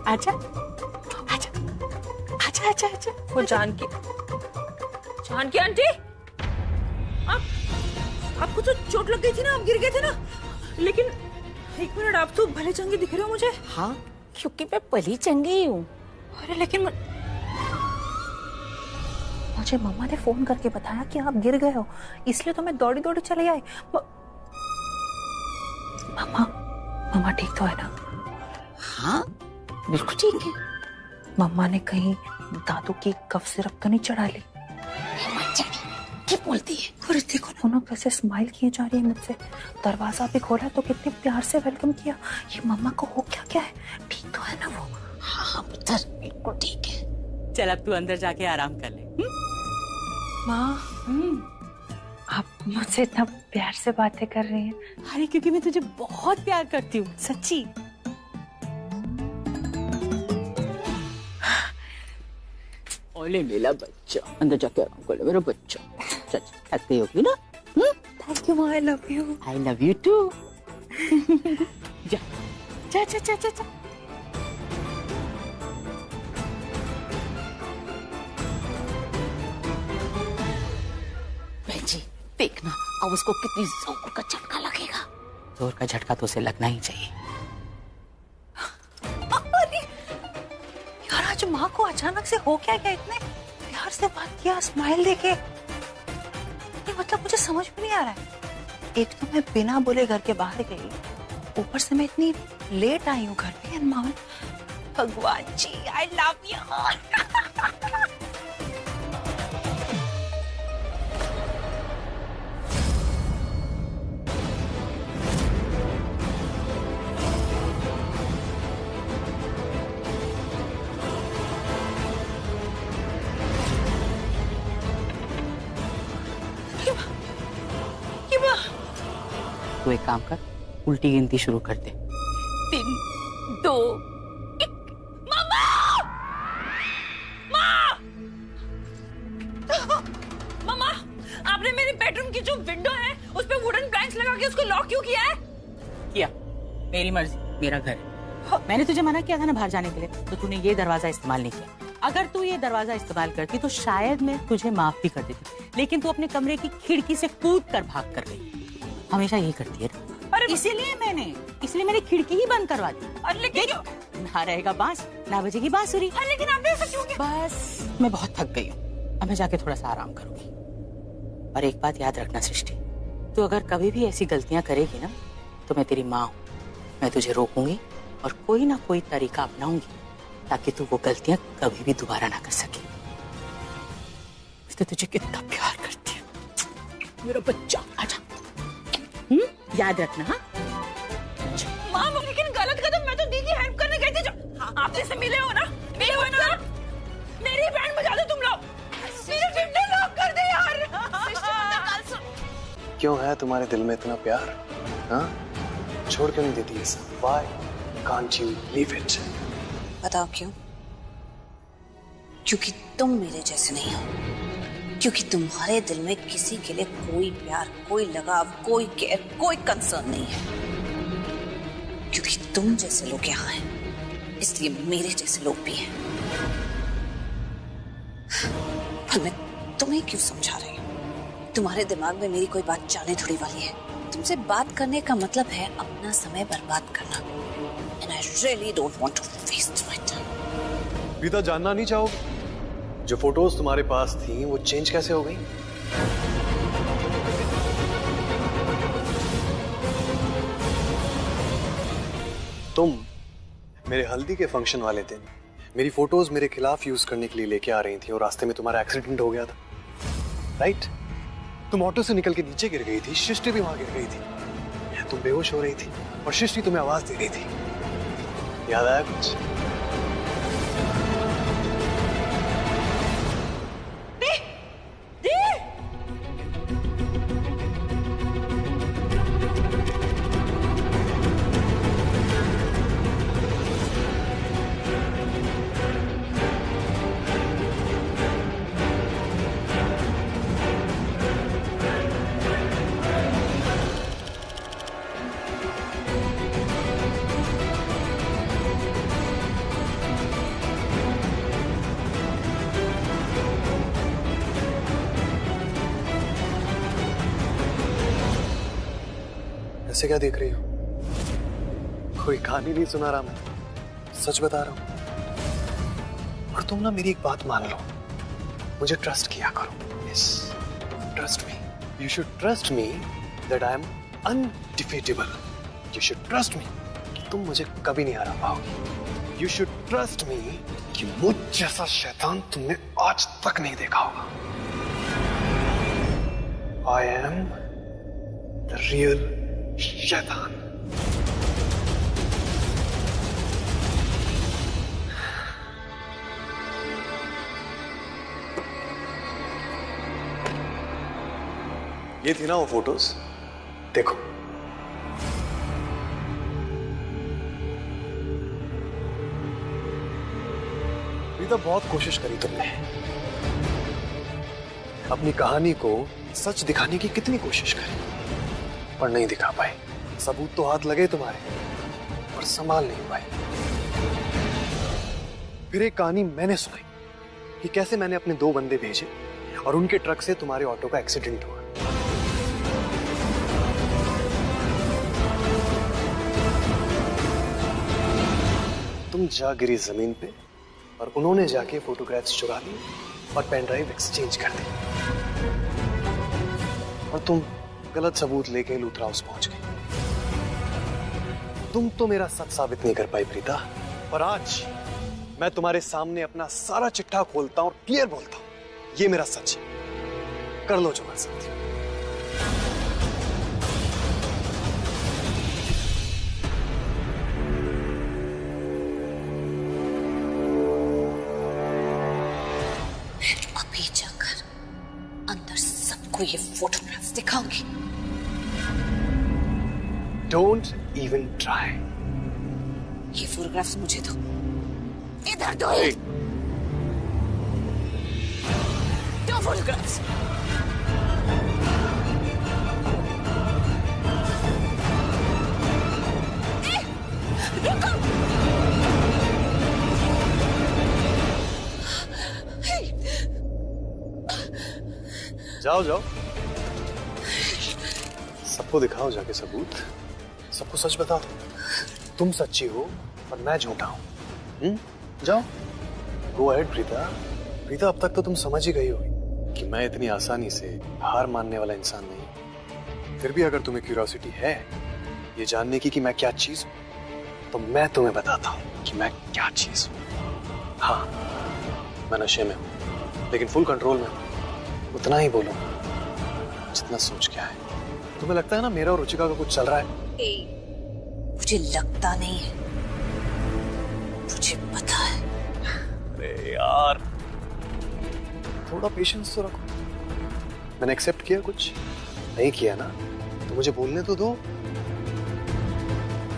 S10: आजा आजा आजा आजा आजा।
S1: वो जानकी आंटी, आपको तो चोट लग गई थी ना, आप गिर गए थे ना। लेकिन एक मिनट, आप तो भले चंगे दिख रहे हो मुझे।
S10: हाँ, क्योंकि मैं भली चंगी ही हूँ।
S1: अरे लेकिन मुझे मम्मा ने फोन करके बताया कि आप गिर गए हो, इसलिए तो मैं दौड़ी दौड़ी चली आई। मम्मा ठीक तो है ना?
S10: हाँ बिल्कुल ठीक है।
S1: मम्मा ने कहीं दादू की कफ सिरप तो नहीं चढ़ा ली?
S10: क्या बोलती है?
S1: और देखो ना, उन्होंने कैसे स्माइल किए जा रही है मुझसे। दरवाजा भी खोला तो कितने प्यार से वेलकम किया। ये मम्मा को हो क्या है? ठीक तो है ना वो?
S10: हाँ पुत्र, बिल्कुल ठीक है। चल अब तू अंदर जाके आराम कर ले।
S1: माँ, आप मुझसे इतना प्यार से बातें कर रही हैं।
S10: अरे क्योंकि मैं तुझे बहुत प्यार करती हूँ, सच्ची। ओले मेरा बच्चा, अंदर जाके आराम कर ले मेरा बच्चा। चल थक गई होगी ना?
S1: थैंक यू माँ, I love you.
S10: I love you too. जा जा जा जा जा, जा। बहन जी देखना, अब उसको कितनी जोर का झटका लगेगा। जोर का झटका तो उसे लगना ही चाहिए।
S1: यार आज माँ को अचानक से हो क्या गया? इतने प्यार से बात किया, स्माइल देके। ये मतलब मुझे समझ में नहीं आ रहा है। एक तो मैं बिना बोले घर के बाहर गई, ऊपर से मैं इतनी लेट आई हूँ घर पे। माँ, भगवान जी, आई लव यू।
S10: तू एक काम कर, उल्टी गिनती शुरू कर दे।
S1: 3, 2, 1। मम्मा! मम्मा, आपने मेरे बेडरूम की जो विंडो है उस पे वुडन प्लैंक्स लगा के उसको लॉक क्यों किया है?
S10: किया, मेरी मर्जी, मेरा घर। मैंने तुझे मना किया था ना बाहर जाने के लिए, तो तूने ये दरवाजा इस्तेमाल नहीं किया। अगर तू ये दरवाजा इस्तेमाल करती तो शायद मैं तुझे माफ भी कर देती, लेकिन तू अपने कमरे की खिड़की से कूद कर भाग कर गई। हमेशा यही करती है। अरे इसलिए मैंने खिड़की ही बंद करवा दी।
S1: अरे लेकिन
S10: ना रहेगा बांस, ना बजेगी बांसुरी।
S1: लेकिन आपने ऐसा क्यों किया?
S10: बस मैं बहुत थक गई हूँ, अब मैं जाके थोड़ा सा आराम करूंगी। और एक बात याद रखना सृष्टि, तू अगर कभी भी ऐसी गलतियां करेगी ना, तो मैं तेरी माँ हूँ। मैं तुझे रोकूंगी और कोई ना कोई तरीका अपनाऊंगी ताकि तू वो गलतियां कभी भी दोबारा ना कर सके। मैं तो तुझे कितना प्यार करती हूँ मेरा बच्चा। आजा, याद रखना। हाँ
S1: माँ, लेकिन गलत कदम, मैं तो दी की हेल्प करने गई थी। जो आपसे से मिले हो ना, मेरी बैंड बजा दो तुम लोग। मेरे विंडो लॉक कर दे यार।
S9: क्यों है तुम्हारे दिल में इतना प्यार? हाँ, छोड़ क्यों नहीं देती इसे? Why can't you leave it?
S2: बताओ क्यों? क्योंकि तुम मेरे जैसे नहीं हो, क्योंकि तुम्हारे दिल में किसी के लिए कोई प्यार, कोई लगाव, कोई केयर, कोई कंसर्न नहीं है। क्योंकि तुम जैसे लोग यहाँ हैं, इसलिए मेरे जैसे लोग भी हैं। पर मैं तुम्हें क्यों समझा रही हूँ? तुम्हारे दिमाग में मेरी कोई बात जाने थोड़ी वाली है। तुमसे बात करने का मतलब है अपना समय बर्बाद करना। And I really don't want to waste my time.
S9: Preeta, जानना नहीं चाहोगे जो फोटोज तुम्हारे पास थी वो चेंज कैसे हो गई? तुम मेरे हल्दी के फंक्शन वाले दिन मेरी फोटोज मेरे खिलाफ यूज करने के लिए लेके आ रही थी और रास्ते में तुम्हारा एक्सीडेंट हो गया था, राइट? तुम ऑटो से निकल के नीचे गिर गई थी, सृष्टि भी वहां गिर गई थी। तुम बेहोश हो रही थी और सृष्टि तुम्हें आवाज दे रही थी। याद आया कुछ? ऐसे क्या देख रही हो? कोई कहानी नहीं सुना रहा मैं, सच बता रहा हूं। और तुम ना मेरी एक बात मान लो, मुझे ट्रस्ट किया करो। Yes, trust me. You should trust me that I am undefeatable. You should trust me कि तुम मुझे कभी नहीं हरा पाओगी। यू शुड ट्रस्ट मी कि मुझ जैसा शैतान तुमने आज तक नहीं देखा होगा। आई एम द रियल शैतान। ये थी ना वो फोटोज, देखो। प्रीता, बहुत कोशिश करी तुमने, अपनी कहानी को सच दिखाने की कितनी कोशिश करी, पर नहीं दिखा पाए। सबूत तो हाथ लगे तुम्हारे, पर संभाल नहीं पाए। फिर एक कहानी मैंने सुनाई कि कैसे मैंने अपने 2 बंदे भेजे और उनके ट्रक से तुम्हारे ऑटो का एक्सीडेंट हुआ। तुम जा गिरी जमीन पे और उन्होंने जाके फोटोग्राफ्स चुरा ली और पेन ड्राइव एक्सचेंज कर दी, और तुम गलत सबूत लेके लूथरा हाउस पहुंच गई। तुम तो मेरा सच साबित नहीं कर पाई प्रीता, और आज मैं तुम्हारे सामने अपना सारा चिट्ठा खोलता हूं और क्लियर बोलता हूं, ये मेरा सच है। कर लो जो कर सकती हो।
S2: अभी जाकर अंदर सबको ये फोटोग्राफ्स दिखाऊंगी।
S9: Don't even try.
S2: ये फोटोग्राफ्स मुझे दो, इधर दो। दो फोटोग्राफ्स। रुको।
S9: जाओ जाओ, सबको दिखाओ जाके सबूत, सबको सच बता दो। तुम सच्ची हो और मैं झूठा हूं। जाओ, गो अहेड प्रीता। प्रीता, अब तक तो तुम समझ ही गई होगी कि मैं इतनी आसानी से हार मानने वाला इंसान नहीं। फिर भी अगर तुम्हें क्यूरियोसिटी है ये जानने की कि मैं क्या चीज हूं, तो मैं तुम्हें बताता हूं कि मैं क्या चीज हूं। हाँ, मैं नशे में हूं, लेकिन फुल कंट्रोल में हूं। उतना ही बोलो जितना सोच के आए। तुम्हें लगता है ना मेरा और रुचिका का कुछ चल रहा है?
S2: मुझे लगता नहीं है, मुझे पता है।
S9: अरे यार, थोड़ा पेशेंस तो रखो। मैंने एक्सेप्ट किया, कुछ नहीं किया ना, तो मुझे बोलने तो दो।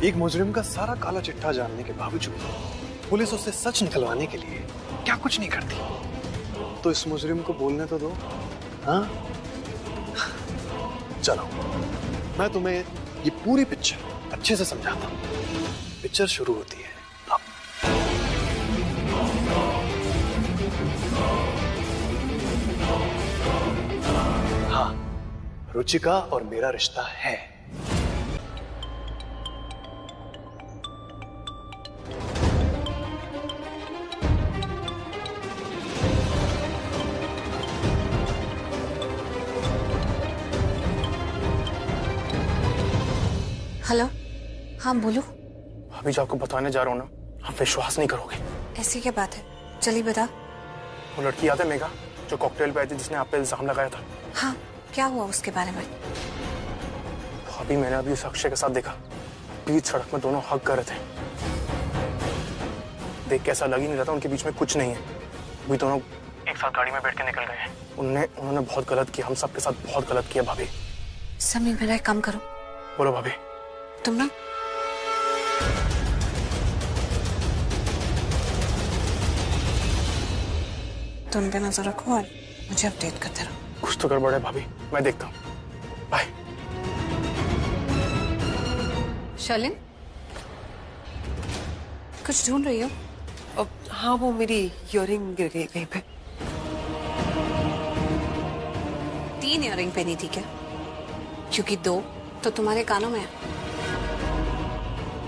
S9: एक मुजरिम का सारा काला चिट्ठा जानने के बावजूद पुलिस उससे सच निकलवाने के लिए क्या कुछ नहीं करती, तो इस मुजरिम को बोलने तो दो। हाँ, चलो मैं तुम्हें ये पूरी पिक्चर अच्छे से समझाता हूं। पिक्चर शुरू होती है अब। हाँ, रुचिका और मेरा रिश्ता है।
S2: हेलो, हाँ बोलो।
S5: अभी जो आपको बताने जा रहा हूँ ना, आप विश्वास नहीं करोगे।
S2: ऐसी क्या बात है, चलिए बता।
S5: वो लड़की याद है मेघा, जो कॉकटेल पे आई थी, जिसने आप पे इल्जाम लगाया था?
S2: हाँ, क्या हुआ उसके बारे में?
S5: अभी मैंने अभी उस अक्षय के साथ देखा, बीच सड़क में दोनों हग कर रहे थे। देख के ऐसा लग ही नहीं रहा था उनके बीच में कुछ नहीं है। अभी दोनों एक साथ गाड़ी में बैठ के निकल गए हैं। उन्होंने बहुत गलत किया, हम सबके साथ बहुत गलत किया भाभी।
S2: समी, मेरा एक काम करो।
S5: बोलो भाभी।
S2: तुम ना तुम पे नजर रखो और मुझे अपडेट करते रहो।
S5: कुछ तो गड़बड़ है भाभी, मैं देखता हूँ। बाय।
S2: शालिन, कुछ ढूंढ रही हो?
S4: हाँ, वो मेरी इयररिंग गिर गई कहीं पे।
S2: 3 इयररिंग पहनी थी क्या? क्योंकि 2 तो तुम्हारे कानों में है।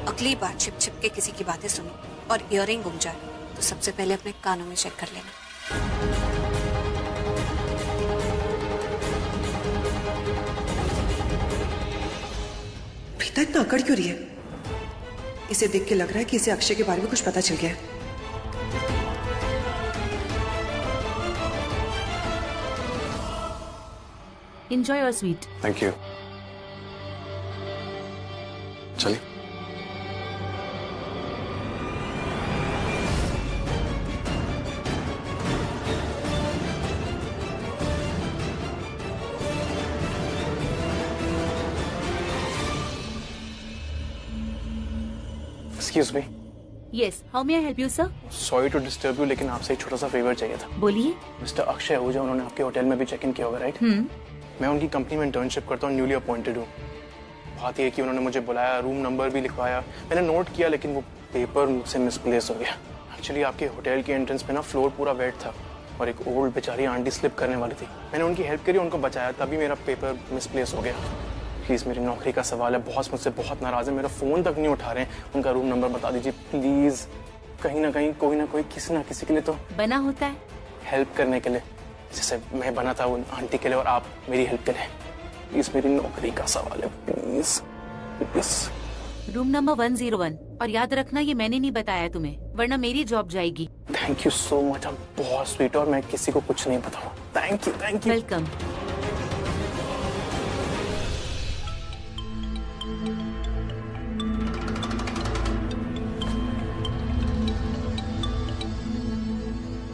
S2: अगली बार छिप छिप के किसी की बातें सुनो और इयररिंग गुम जाए तो सबसे पहले अपने कानों में चेक कर लेना।
S4: प्रीता इतना अकड़ क्यों रही है? इसे देख के लग रहा है कि इसे अक्षय के बारे में कुछ पता चल गया है।
S8: Enjoy your sweet.
S9: Thank you. चलिए। Excuse me.
S8: Yes. How may I help you, sir?
S5: Sorry to disturb you, लेकिन आपसे एक छोटा सा फेवर चाहिए था।
S8: बोलिए।
S5: मिस्टर अक्षय आहूजा, उन्होंने आपके होटल में भी चेक इन किया होगा, राइट? मैं उनकी कंपनी में इंटर्नशिप करता हूँ, न्यूली अपॉइंटेड हूँ। बात यह है कि उन्होंने मुझे बुलाया, रूम नंबर भी लिखवाया, मैंने नोट किया, लेकिन वो पेपर मुझसे मिसप्लेस हो गया। एक्चुअली आपके होटल के एंट्रेंस पे ना फ्लोर पूरा वेट था और एक ओल्ड बेचारी आंटी स्लिप करने वाली थी। मैंने उनकी हेल्प करी, उनको बचाया, तभी मेरा पेपर मिसप्लेस हो गया। प्लीज़, मेरी नौकरी का सवाल है, बॉस मुझसे बहुत नाराज़ है, मेरा फ़ोन तक नहीं उठा रहे हैं। उनका रूम नंबर बता दीजिए प्लीज़। कहीं ना कहीं कोई ना कोई किसी ना किसी के लिए तो
S8: बना होता है
S5: हेल्प करने के लिए, जैसे मैं बना था उन आंटी के लिए और आप मेरी हेल्प के लिए। प्लीज़, मेरी नौकरी का सवाल है, प्लीज़ प्लीज़।
S8: Room number 101। और याद रखना, ये मैंने नहीं बताया तुम्हें, वरना मेरी जॉब जाएगी।
S5: थैंक यू सो मच, आप बहुत स्वीट और मैं किसी को कुछ नहीं बताऊँ। Thank you, thank you.
S8: Welcome.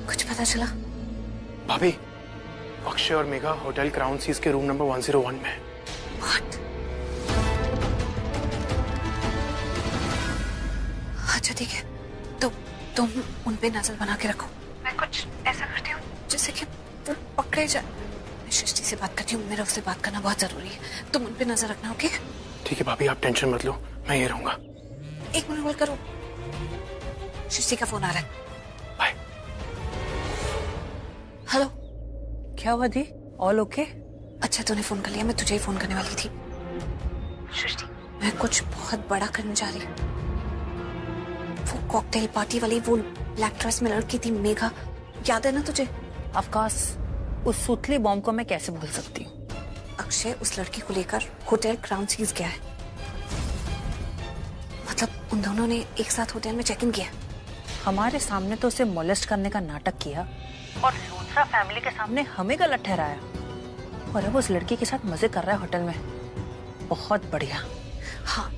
S2: कुछ पता चला?
S5: भाभी, अक्षय और मेघा होटल क्राउन सीज के रूम नंबर 101 में।
S2: What? अच्छा ठीक है, तो तुम उन पे नजर बना के रखो। मैं कुछ ऐसा करती हूँ जिससे कि वो पकड़े जाए। मैं सृष्टि से बात करती हूँ, मेरा उससे बात करना बहुत जरूरी है। तुम उन पे नजर रखना, ओके?
S5: ठीक है भाभी, आप टेंशन मत लो, मैं ये रहूंगा।
S2: एक मिनट होल्ड करो, सृष्टि का फोन आ रहा है।
S5: बाय।
S2: हेलो।
S1: क्या हुआ दी? All okay?
S2: अच्छा तूने फोन कर लिया, मैं तुझे ही फोन करने वाली थी। सृष्टि, मैं कुछ बहुत बड़ा करने जा रही हूँ। वो कॉकटेल पार्टी वाली, वो ब्लैक ड्रेस में लड़की थी मेघा, याद है ना तुझे?
S1: ऑफ कोर्स, उस सुतली बॉम्ब को मैं कैसे भूल सकती हूँ।
S2: अक्षय उस लड़की को लेकर होटल क्राउन सीज गया है। मतलब उन दोनों ने एक साथ होटल में चेक इन किया।
S1: हमारे सामने तो उसे मोलेस्ट करने का नाटक किया और लूथरा फैमिली के सामने हमें गलत ठहराया, और अब उस लड़की के साथ मजे कर रहा है होटल में। बहुत बढ़िया।
S2: हाँ,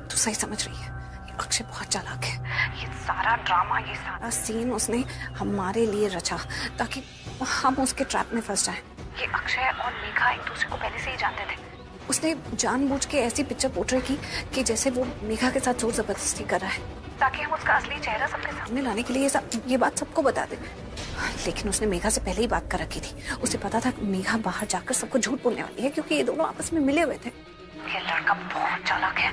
S2: तू सही समझ रही है, अक्षय बहुत चालाक है। ये सारा ड्रामा, ये सारा सीन उसने हमारे लिए रचा ताकि हम उसके ट्रैप में फंस जाएं। ये अक्षय और मेघा एक दूसरे को पहले से ही जानते थे। उसने जानबूझ के ऐसी पिक्चर पोर्ट्रे की कि जैसे वो मेघा के साथ जोर जबरदस्ती कर रहा है, ताकि हम उसका असली चेहरा सबके सामने लाने के लिए ये बात सबको बता दें। लेकिन उसने मेघा से पहले ही बात कर रखी थी। उसे पता था कि मेघा बाहर जाकर सबको झूठ बोलने वाली है, क्योंकि ये दोनों आपस में मिले हुए थे। ये लड़का बहुत चालाक है।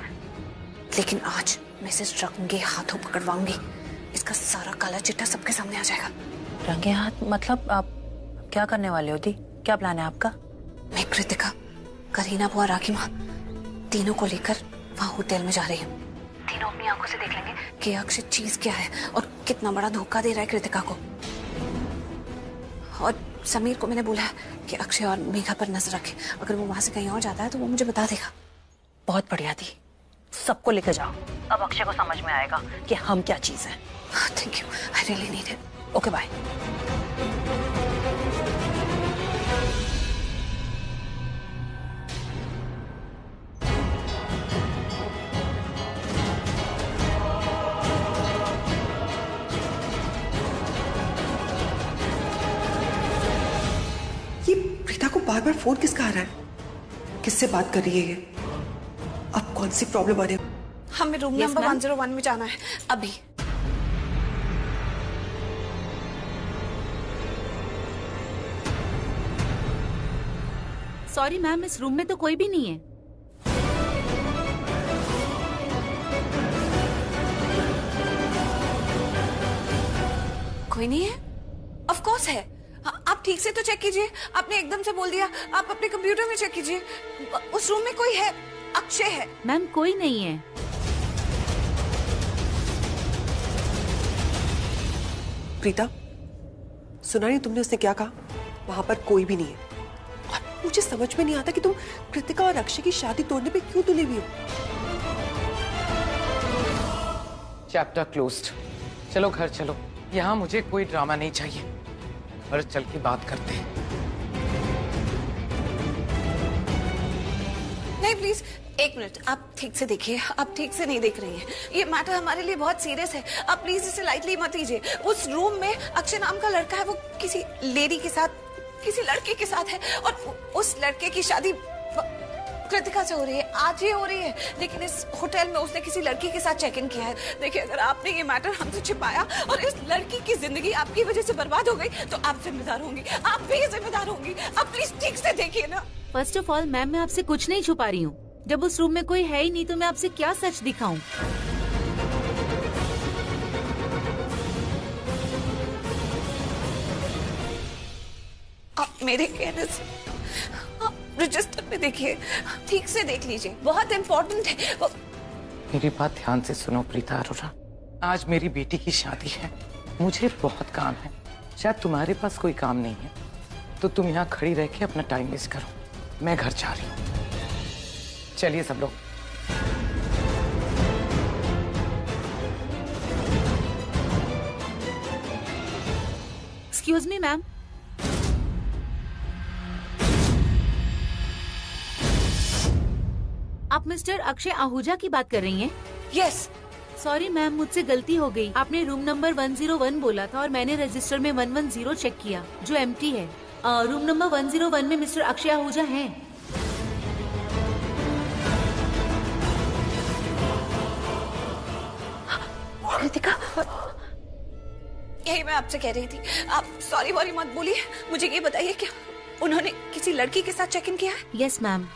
S2: लेकिन आज मैं इसे रंगे हाथों पकड़वाऊंगी। इसका सारा काला चिट्ठा सबके सामने आ जाएगा।
S1: रंगे हाथ मतलब? आप क्या करने वाले हो दी? क्या प्लान है आपका?
S2: मैं, कृतिका, करीना बुआ, राखी माँ, तीनों को लेकर वहाँ होटल में जा रही हूँ। तीनों अपनी आंखों से देख लेंगे कि अक्षय चीज क्या है और कितना बड़ा धोखा दे रहा है कृतिका को। और समीर को मैंने बोला है कि अक्षय और मेघा पर नजर रखे। अगर वो वहां से कहीं और जाता है तो वो मुझे बता देगा।
S1: बहुत बढ़िया दी, सबको लेकर जाओ। अब अक्षय को समझ में आएगा कि हम क्या चीज है।
S2: Thank you, I really need it.
S1: Okay bye.
S4: ये प्रीता को बार बार फोन किसका आ रहा है? किससे बात कर रही है ये? अब कौन सी प्रॉब्लम आ रही है?
S2: हमें रूम नंबर 101 में जाना है अभी।
S8: सॉरी मैम, इस रूम में तो कोई भी नहीं है।
S2: कोई नहीं है? ऑफ कोर्स है, आप ठीक से तो चेक कीजिए। आपने एकदम से बोल दिया। आप अपने कंप्यूटर में चेक कीजिए। उस रूम में कोई है, अक्षय है।
S8: मैम कोई नहीं है।
S4: प्रीता, सुना नहीं तुमने उसने क्या कहा? वहां पर कोई भी नहीं है। और मुझे समझ में नहीं आता कि तुम कृतिका और अक्षय की शादी तोड़ने पे क्यों तुली हुई हो।
S12: Chapter closed. चलो घर चलो, यहाँ मुझे कोई ड्रामा नहीं चाहिए। घर चल के बात करते हैं।
S2: नहीं प्लीज, एक मिनट, आप ठीक से देखिए। आप ठीक से नहीं देख रही हैं। ये मैटर हमारे लिए बहुत सीरियस है। आप प्लीज इसे लाइटली मत लीजिए। उस रूम में अक्षय नाम का लड़का है, वो किसी लेडी के साथ, किसी लड़के के साथ है, और उस लड़के की शादी कृतिका से हो रही है। आज ही हो रही है, लेकिन इस होटल में उसने किसी लड़की के साथ चेक इन किया है। देखिए, अगर आपने ये मैटर हमसे छिपाया और इस लड़की की जिंदगी आपकी वजह से बर्बाद हो गई, तो आप जिम्मेदार होंगी। आप भी जिम्मेदार होंगी। आप प्लीज ठीक से देखिए ना।
S8: फर्स्ट ऑफ ऑल मैम, मैं आपसे कुछ नहीं छुपा रही हूँ। जब उस रूम में कोई है ही नहीं तो मैं आपसे क्या सच दिखाऊं?
S2: आप मेरे कहने से आप रजिस्टर में देखिए, ठीक से देख लीजिए, बहुत इम्पोर्टेंट है।
S12: मेरी बात ध्यान से सुनो प्रीता अरोरा, आज मेरी बेटी की शादी है, मुझे बहुत काम है। शायद तुम्हारे पास कोई काम नहीं है, तो तुम यहाँ खड़ी रह के अपना टाइम वेस्ट करो। मैं घर जा रही हूँ। चलिए सब लोग।
S8: एक्सक्यूज मी मैम, आप मिस्टर अक्षय आहूजा की बात कर रही हैं?
S2: यस।
S8: सॉरी मैम, मुझसे गलती हो गई। आपने रूम नंबर 101 बोला था और मैंने रजिस्टर में 110 चेक किया, जो एम्प्टी है। रूम नंबर 101 में मिस्टर अक्षय आहूजा हैं।
S2: कृतिका, यही मैं आपसे कह रही थी। आप सॉरी वॉरी मत बोलिए। मुझे ये बताइए, क्या उन्होंने किसी लड़की के साथ चेक इन किया है?
S8: Yes ma'am.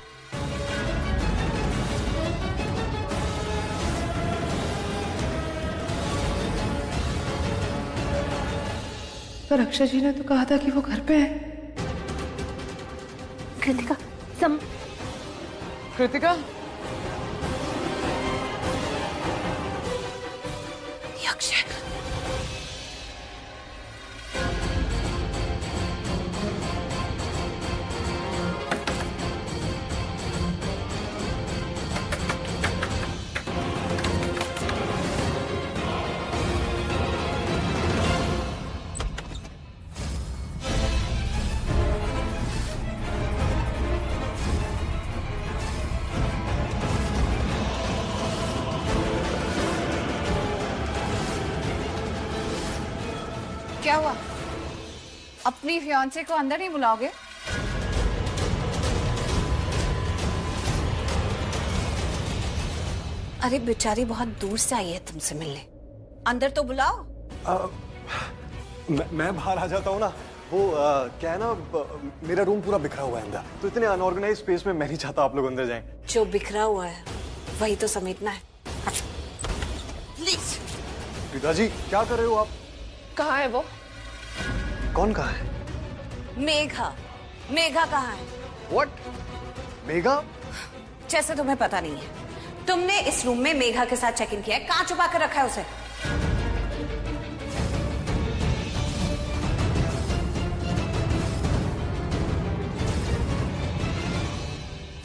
S1: पर अक्षय जी ने तो कहा था कि वो घर पे है।
S11: कृतिका,
S12: कृतिका,
S2: अक्षय, क्या हुआ? अपनी फियांसे को अंदर नहीं बुलाओगे? अरे बेचारी बहुत दूर से आई है तुमसे मिलने, अंदर तो बुलाओ।
S9: मैं बाहर आ जाता हूँ ना। वो क्या है ना, मेरा रूम पूरा बिखरा हुआ है अंदर, तो इतने अनऑर्गेनाइज स्पेस में मैं नहीं चाहता आप लोग अंदर जाएं।
S2: जो बिखरा हुआ है वही तो समेटना है। प्लीज।
S9: पिताजी क्या कर रहे हो आप?
S4: कहाँ है वो?
S9: कौन कहाँ है?
S2: मेघा। मेघा कहाँ है?
S9: What? मेघा?
S2: जैसे तुम्हें पता नहीं है, तुमने इस रूम में मेघा के साथ चेक इन किया है। कहाँ छुपा कर रखा है उसे?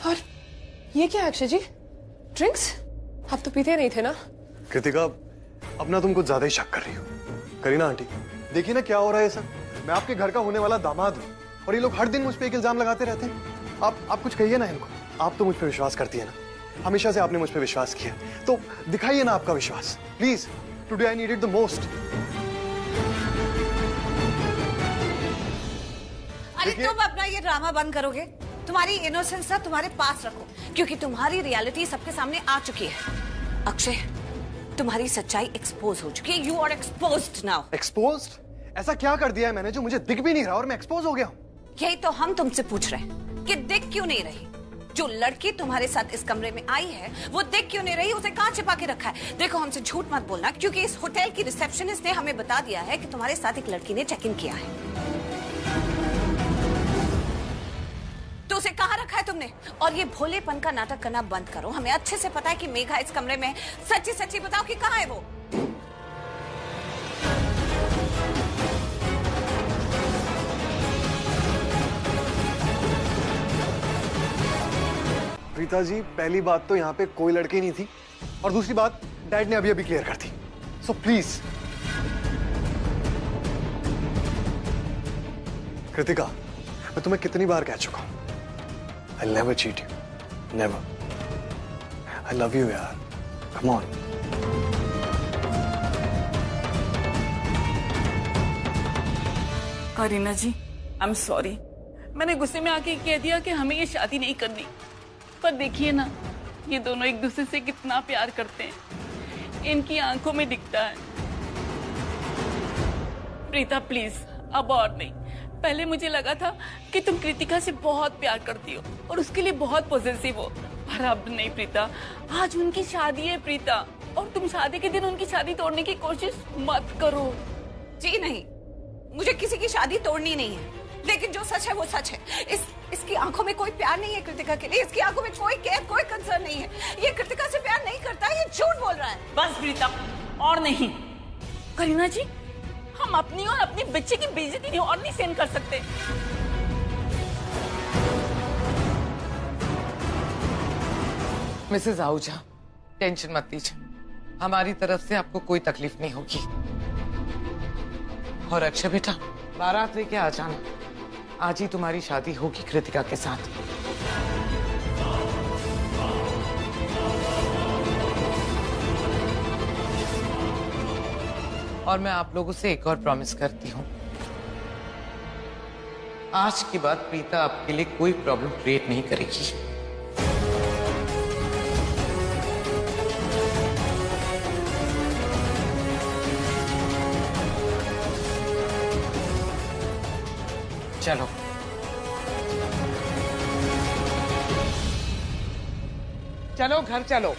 S4: और ये क्या अक्षय जी? ड्रिंक्स? आप तो पीते नहीं थे ना?
S9: कृतिका, अपना तुम कुछ ज्यादा ही शक कर रही हो। करीना आंटी, देखिए ना क्या हो रहा है सब। मैं आपके घर का होने वाला दामाद हूँ और ये लोग हर दिन मुझ पे एक इल्जाम लगाते रहते हैं। आप कुछ कहिए ना इनको। आप तो मुझ पे विश्वास करती है ना, हमेशा से आपने मुझ पे विश्वास किया, तो दिखाइए ना आपका विश्वास please. Today I need it the most.
S2: अरे तुम अपना ये ड्रामा बंद करोगे? तुम्हारी इनोसेंस ना तुम्हारे पास रखो, क्योंकि तुम्हारी रियलिटी सबके सामने आ चुकी है। अक्षय, तुम्हारी सच्चाई एक्सपोज हो चुकी है। You are exposed now.
S9: Exposed? ऐसा क्या कर दिया है मैंने जो मुझे दिख भी नहीं रहा और मैं एक्सपोज हो गया हूँ?
S2: यही तो हम तुमसे पूछ रहे हैं कि दिख क्यों नहीं रही? जो लड़की तुम्हारे साथ इस कमरे में आई है वो दिख क्यों नहीं रही? उसे कहाँ छिपा के रखा है? देखो, हमसे झूठ मत बोलना, क्योंकि इस होटल की रिसेप्शनिस्ट ने हमें बता दिया है कि तुम्हारे साथ एक लड़की ने चेक इन किया है। तुमने? और ये भोलेपन का नाटक करना बंद करो। हमें अच्छे से पता है कि मेघा इस कमरे में है। सच्ची सच्ची बताओ कि कहाँ है वो?
S9: प्रीता जी, पहली बात तो यहाँ पे कोई लड़की नहीं थी, और दूसरी बात डैड ने अभी अभी क्लियर कर दी। सो प्लीज कृतिका, मैं तुम्हें कितनी बार कह चुका हूं, I never cheat you, never. I love you यार, come on.
S10: Kareena ji, I am sorry. मैंने गुस्से में आके कह दिया कि हमें ये शादी नहीं करनी। पर देखिए ना, ये दोनों एक दूसरे से कितना प्यार करते हैं, इनकी आंखों में दिखता है। प्रीता प्लीज, अब और नहीं। पहले मुझे लगा था कि तुम कृतिका से बहुत प्यार करती हो और उसके लिए बहुत पॉजिटिव हो, पर अब नहीं प्रीता। आज उनकी शादी है प्रीता, और तुम शादी के दिन उनकी शादी तोड़ने की कोशिश मत करो।
S2: जी नहीं, मुझे किसी की शादी तोड़नी नहीं है, लेकिन जो सच है वो सच है। इसकी आंखों में कोई प्यार नहीं है कृतिका के लिए, इसकी आंखों में कोई केयर, कोई कंसर्न नहीं है। ये कृतिका से प्यार नहीं करता, ये झूठ बोल रहा है।
S10: बस प्रीता, और नहीं। करीना जी, हम अपनी और अपने बच्चे की बेइज्जती और नहीं सहन कर सकते।
S12: मिसेस आहूजा, टेंशन मत लीजिए, हमारी तरफ से आपको कोई तकलीफ नहीं होगी। और अक्षय बेटा, बारात लेके आ जाना, आज ही तुम्हारी शादी होगी कृतिका के साथ। और मैं आप लोगों से एक और प्रॉमिस करती हूँ, आज के बाद प्रीता आपके लिए कोई प्रॉब्लम क्रिएट नहीं करेगी। चलो चलो घर चलो।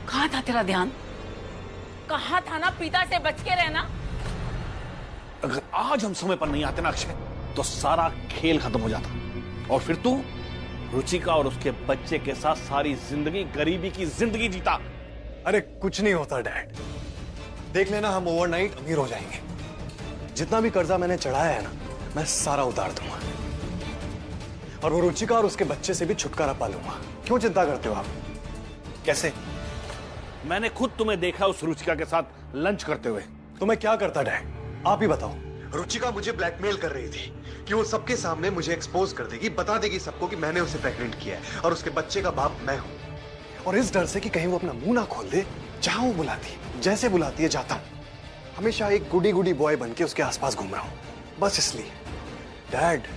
S10: कहाँ था तेरा ध्यान? कहाँ था ना प्रीता से बच के रहना।
S14: अगर आज हम समय पर नहीं आते ना अक्षय, तो सारा खेल खत्म हो जाता, और फिर तू रुचिका और उसके बच्चे के साथ सारी जिंदगी गरीबी की जिंदगी जीता।
S9: अरे कुछ नहीं होता डैड, देख लेना, हम ओवरनाइट अमीर हो जाएंगे। जितना भी कर्जा मैंने चढ़ाया है ना, मैं सारा उतार दूंगा, और वो रुचिका और उसके बच्चे से भी छुटकारा पा लूंगा। क्यों चिंता करते हो आप? कैसे?
S14: मैंने खुद तुम्हें देखा उस रुचिका के साथ लंच करते हुए।
S9: तो मैं क्या करता डैड, आप ही बताओ। रुचिका मुझे ब्लैकमेल कर रही थी कि वो सबके सामने मुझे एक्सपोज कर देगी, बता देगी सबको कि मैंने उसे प्रेग्नेंट किया है और उसके बच्चे का बाप मैं हूं। और इस डर से कि कहीं वो अपना मुंह ना खोल दे, जहां वो बुलाती है, जैसे बुलाती है जाता हूं। हमेशा एक गुडी गुडी बॉय बन के उसके आसपास घूम रहा हूं, बस इसलिए। डैड,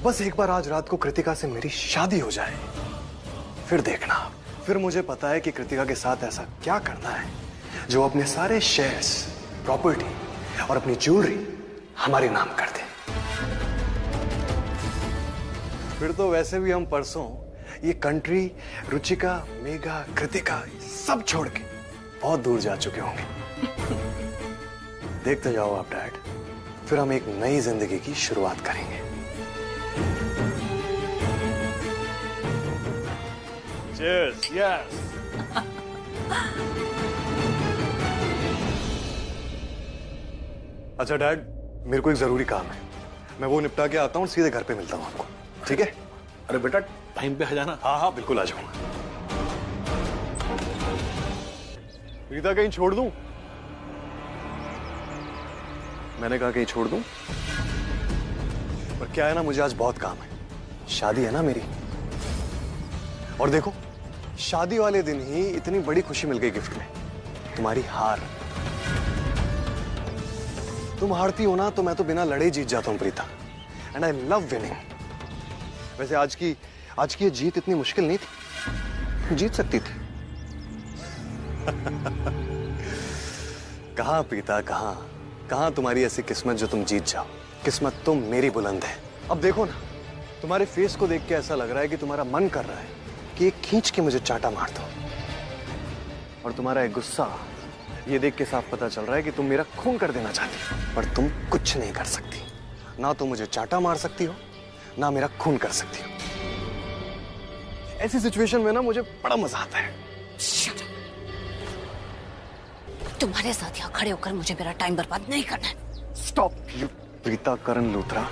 S9: बस एक बार आज रात को कृतिका से मेरी शादी हो जाए, फिर देखना, फिर मुझे पता है कि कृतिका के साथ ऐसा क्या करना है जो अपने सारे शेयर्स, प्रॉपर्टी और अपनी ज्वेलरी हमारे नाम कर दे। फिर तो वैसे भी हम परसों ये कंट्री, रुचिका, मेघा, कृतिका सब छोड़ के बहुत दूर जा चुके होंगे। देखते जाओ आप डैड, फिर हम एक नई जिंदगी की शुरुआत करेंगे।
S14: Cheers, yes.
S9: अच्छा डैड, मेरे को एक जरूरी काम है, मैं वो निपटा के आता हूँ, सीधे घर पे मिलता हूँ आपको, ठीक है?
S14: अरे बेटा, टाइम पे आ जाना।
S9: हाँ हाँ बिल्कुल आ जाऊंगा। प्रीता कहीं छोड़ दूं? मैंने कहा कहीं छोड़ दूं, पर क्या है ना, मुझे आज बहुत काम है, शादी है ना मेरी। और देखो, शादी वाले दिन ही इतनी बड़ी खुशी मिल गई गिफ्ट में, तुम्हारी हार। तुम हारती हो ना तो मैं तो बिना लड़े जीत जाता हूं Preeta, and I love winning. वैसे आज की ये जीत इतनी मुश्किल नहीं थी, जीत सकती थी। कहां प्रीता, कहां तुम्हारी ऐसी किस्मत जो तुम जीत जाओ। किस्मत तो मेरी बुलंद है। अब देखो ना, तुम्हारे फेस को देख के ऐसा लग रहा है कि तुम्हारा मन कर रहा है कि एक खींच के मुझे चाटा मार दो, और तुम्हारा एक गुस्सा ये देख के साफ पता चल रहा है कि तुम मेरा खून कर देना चाहती हो, पर तुम कुछ नहीं कर सकती। ना तो मुझे चाटा मार सकती हो, ना मेरा खून कर सकती हो। ऐसी सिचुएशन में ना मुझे बड़ा मजा आता है।
S2: तुम्हारे साथ यहाँ खड़े होकर मुझे मेरा टाइम बर्बाद नहीं करना है।
S9: Stop you Preeta Karan Luthra.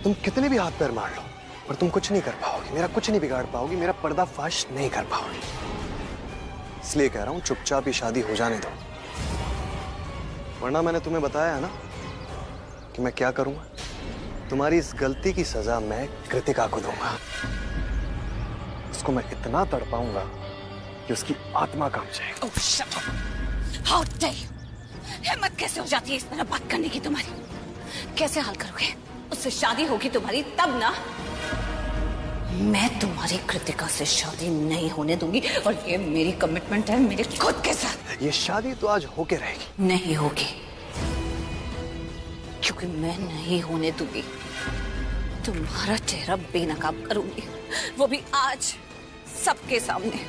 S9: तुम कितने भी हाथ पैर मार लो, पर तुम कुछ नहीं कर पाओगी, मेरा कुछ नहीं बिगाड़ पाओगी, मेरा पर्दाफाश नहीं कर पाओगी। इसलिए कह रहा हूं चुपचाप ही शादी हो जाने दो, वरना मैंने तुम्हें बताया है ना कि मैं क्या करूंगा। तुम्हारी इस गलती की सजा मैं कृतिका को दूंगा। उसको मैं इतना तड़पाऊंगा कि उसकी आत्मा कांप जाएगी।
S2: Oh shut up. How dare you. हिम्मत कैसे हो जाती है इस तरह बात करने की तुम्हारी? कैसे हल करोगे? उससे शादी होगी तुम्हारी तब ना। मैं तुम्हारी कृतिका से शादी नहीं होने दूंगी, और ये मेरी कमिटमेंट है मेरे खुद के साथ।
S9: ये शादी तो आज होके रहेगी।
S2: नहीं होगी, क्योंकि मैं नहीं होने दूंगी। तुम्हारा चेहरा बेनकाब करूंगी, वो भी आज सबके सामने।